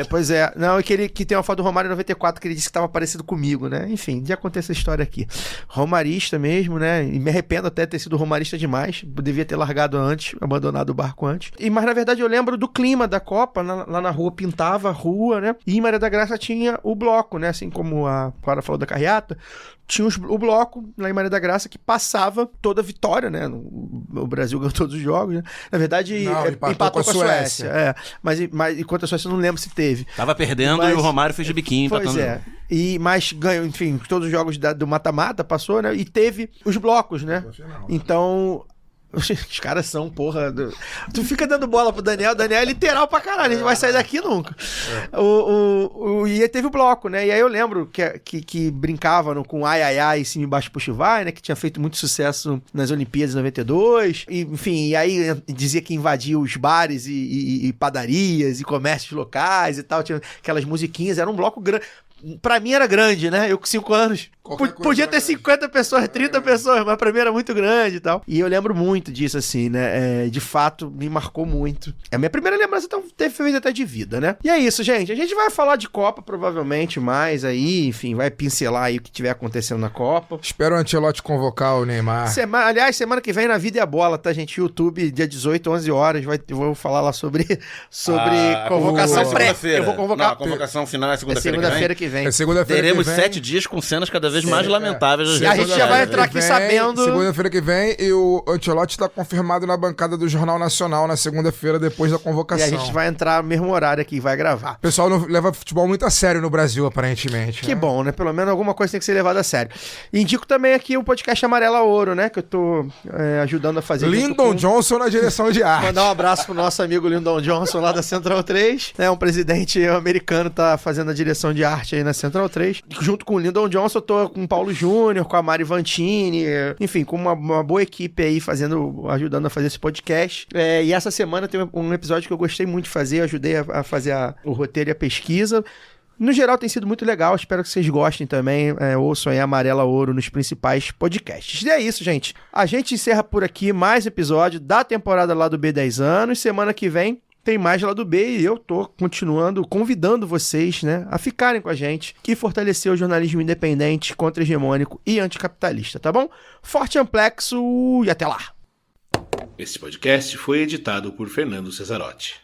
Pois é, não, é que tem uma foto do Romário em 94 que ele disse que estava parecido comigo, né? Enfim, já contei essa história aqui. Romarista mesmo, né? E me arrependo até de ter sido romarista demais. Devia ter largado antes, abandonado o barco antes. Mas na verdade eu lembro do clima da Copa, lá na rua pintava a rua, né? E em Maria da Graça tinha o bloco, né? Assim como a Clara falou da carreata, tinha o bloco lá em Maria da Graça que passava toda a vitória, né? O Brasil ganhou todos os jogos, né? Na verdade, empatou com a Suécia. Mas enquanto a Suécia eu não lembro se teve. Tava perdendo e o Romário fez de biquinho. Pois é. Mas ganhou, enfim, todos os jogos do mata-mata passou, né? E teve os blocos, né? Então... Os caras são, porra... Tu fica dando bola pro Daniel é literal pra caralho, a gente vai sair daqui nunca. E aí teve o bloco, né? E aí eu lembro que brincavam com ai, ai, ai, cima e embaixo puxa vai, né? Que tinha feito muito sucesso nas Olimpíadas de 92. E, enfim, e aí dizia que invadia os bares e padarias e comércios locais e tal. Tinha aquelas musiquinhas, era um bloco grande. Pra mim era grande, né? Eu com 5 anos. Podia ter 50 pessoas, 30 pessoas, mas pra mim era muito grande e tal. E eu lembro muito disso, assim, né? De fato, me marcou muito. É a minha primeira lembrança, então, teve feito até de vida, né? E é isso, gente. A gente vai falar de Copa, provavelmente, mais aí. Enfim, vai pincelar aí o que tiver acontecendo na Copa. Espero o Ancelotti convocar o Neymar. Aliás, semana que vem na Vida e a Bola, tá, gente? YouTube, dia 18, 11 horas. Eu vou falar lá sobre convocação pré. Eu vou convocar. Não, a convocação final é segunda-feira que vem. É segunda-feira Teremos que vem. 7 dias com cenas cada vez mais lamentáveis. E a gente já vai entrar aqui sabendo... Segunda-feira que vem, e o Ancelotti está confirmado na bancada do Jornal Nacional na segunda-feira, depois da convocação. E a gente vai entrar no mesmo horário aqui e vai gravar. O pessoal não leva futebol muito a sério no Brasil, aparentemente. Que bom, né? Pelo menos alguma coisa tem que ser levada a sério. E indico também aqui o podcast Amarela Ouro, né? Que eu tô ajudando a fazer. Lyndon Johnson na direção de arte. Mandar um abraço pro nosso amigo Lyndon Johnson lá da Central 3. Um presidente americano tá fazendo a direção de arte aí na Central 3. Junto com o Lyndon Johnson, eu tô com o Paulo Júnior, com a Mari Vantini, enfim, com uma boa equipe aí ajudando a fazer esse podcast. E essa semana tem um episódio que eu gostei muito de fazer, eu ajudei a fazer o roteiro e a pesquisa. No geral tem sido muito legal, espero que vocês gostem também, ouçam aí Amarela Ouro nos principais podcasts. E é isso, gente. A gente encerra por aqui mais episódio da temporada lá do B10 anos. Semana que vem tem mais lá do B e eu tô continuando convidando vocês, né, a ficarem com a gente e fortalecer o jornalismo independente, contra-hegemônico e anticapitalista, tá bom? Forte amplexo e até lá! Esse podcast foi editado por Fernando Cesarotti.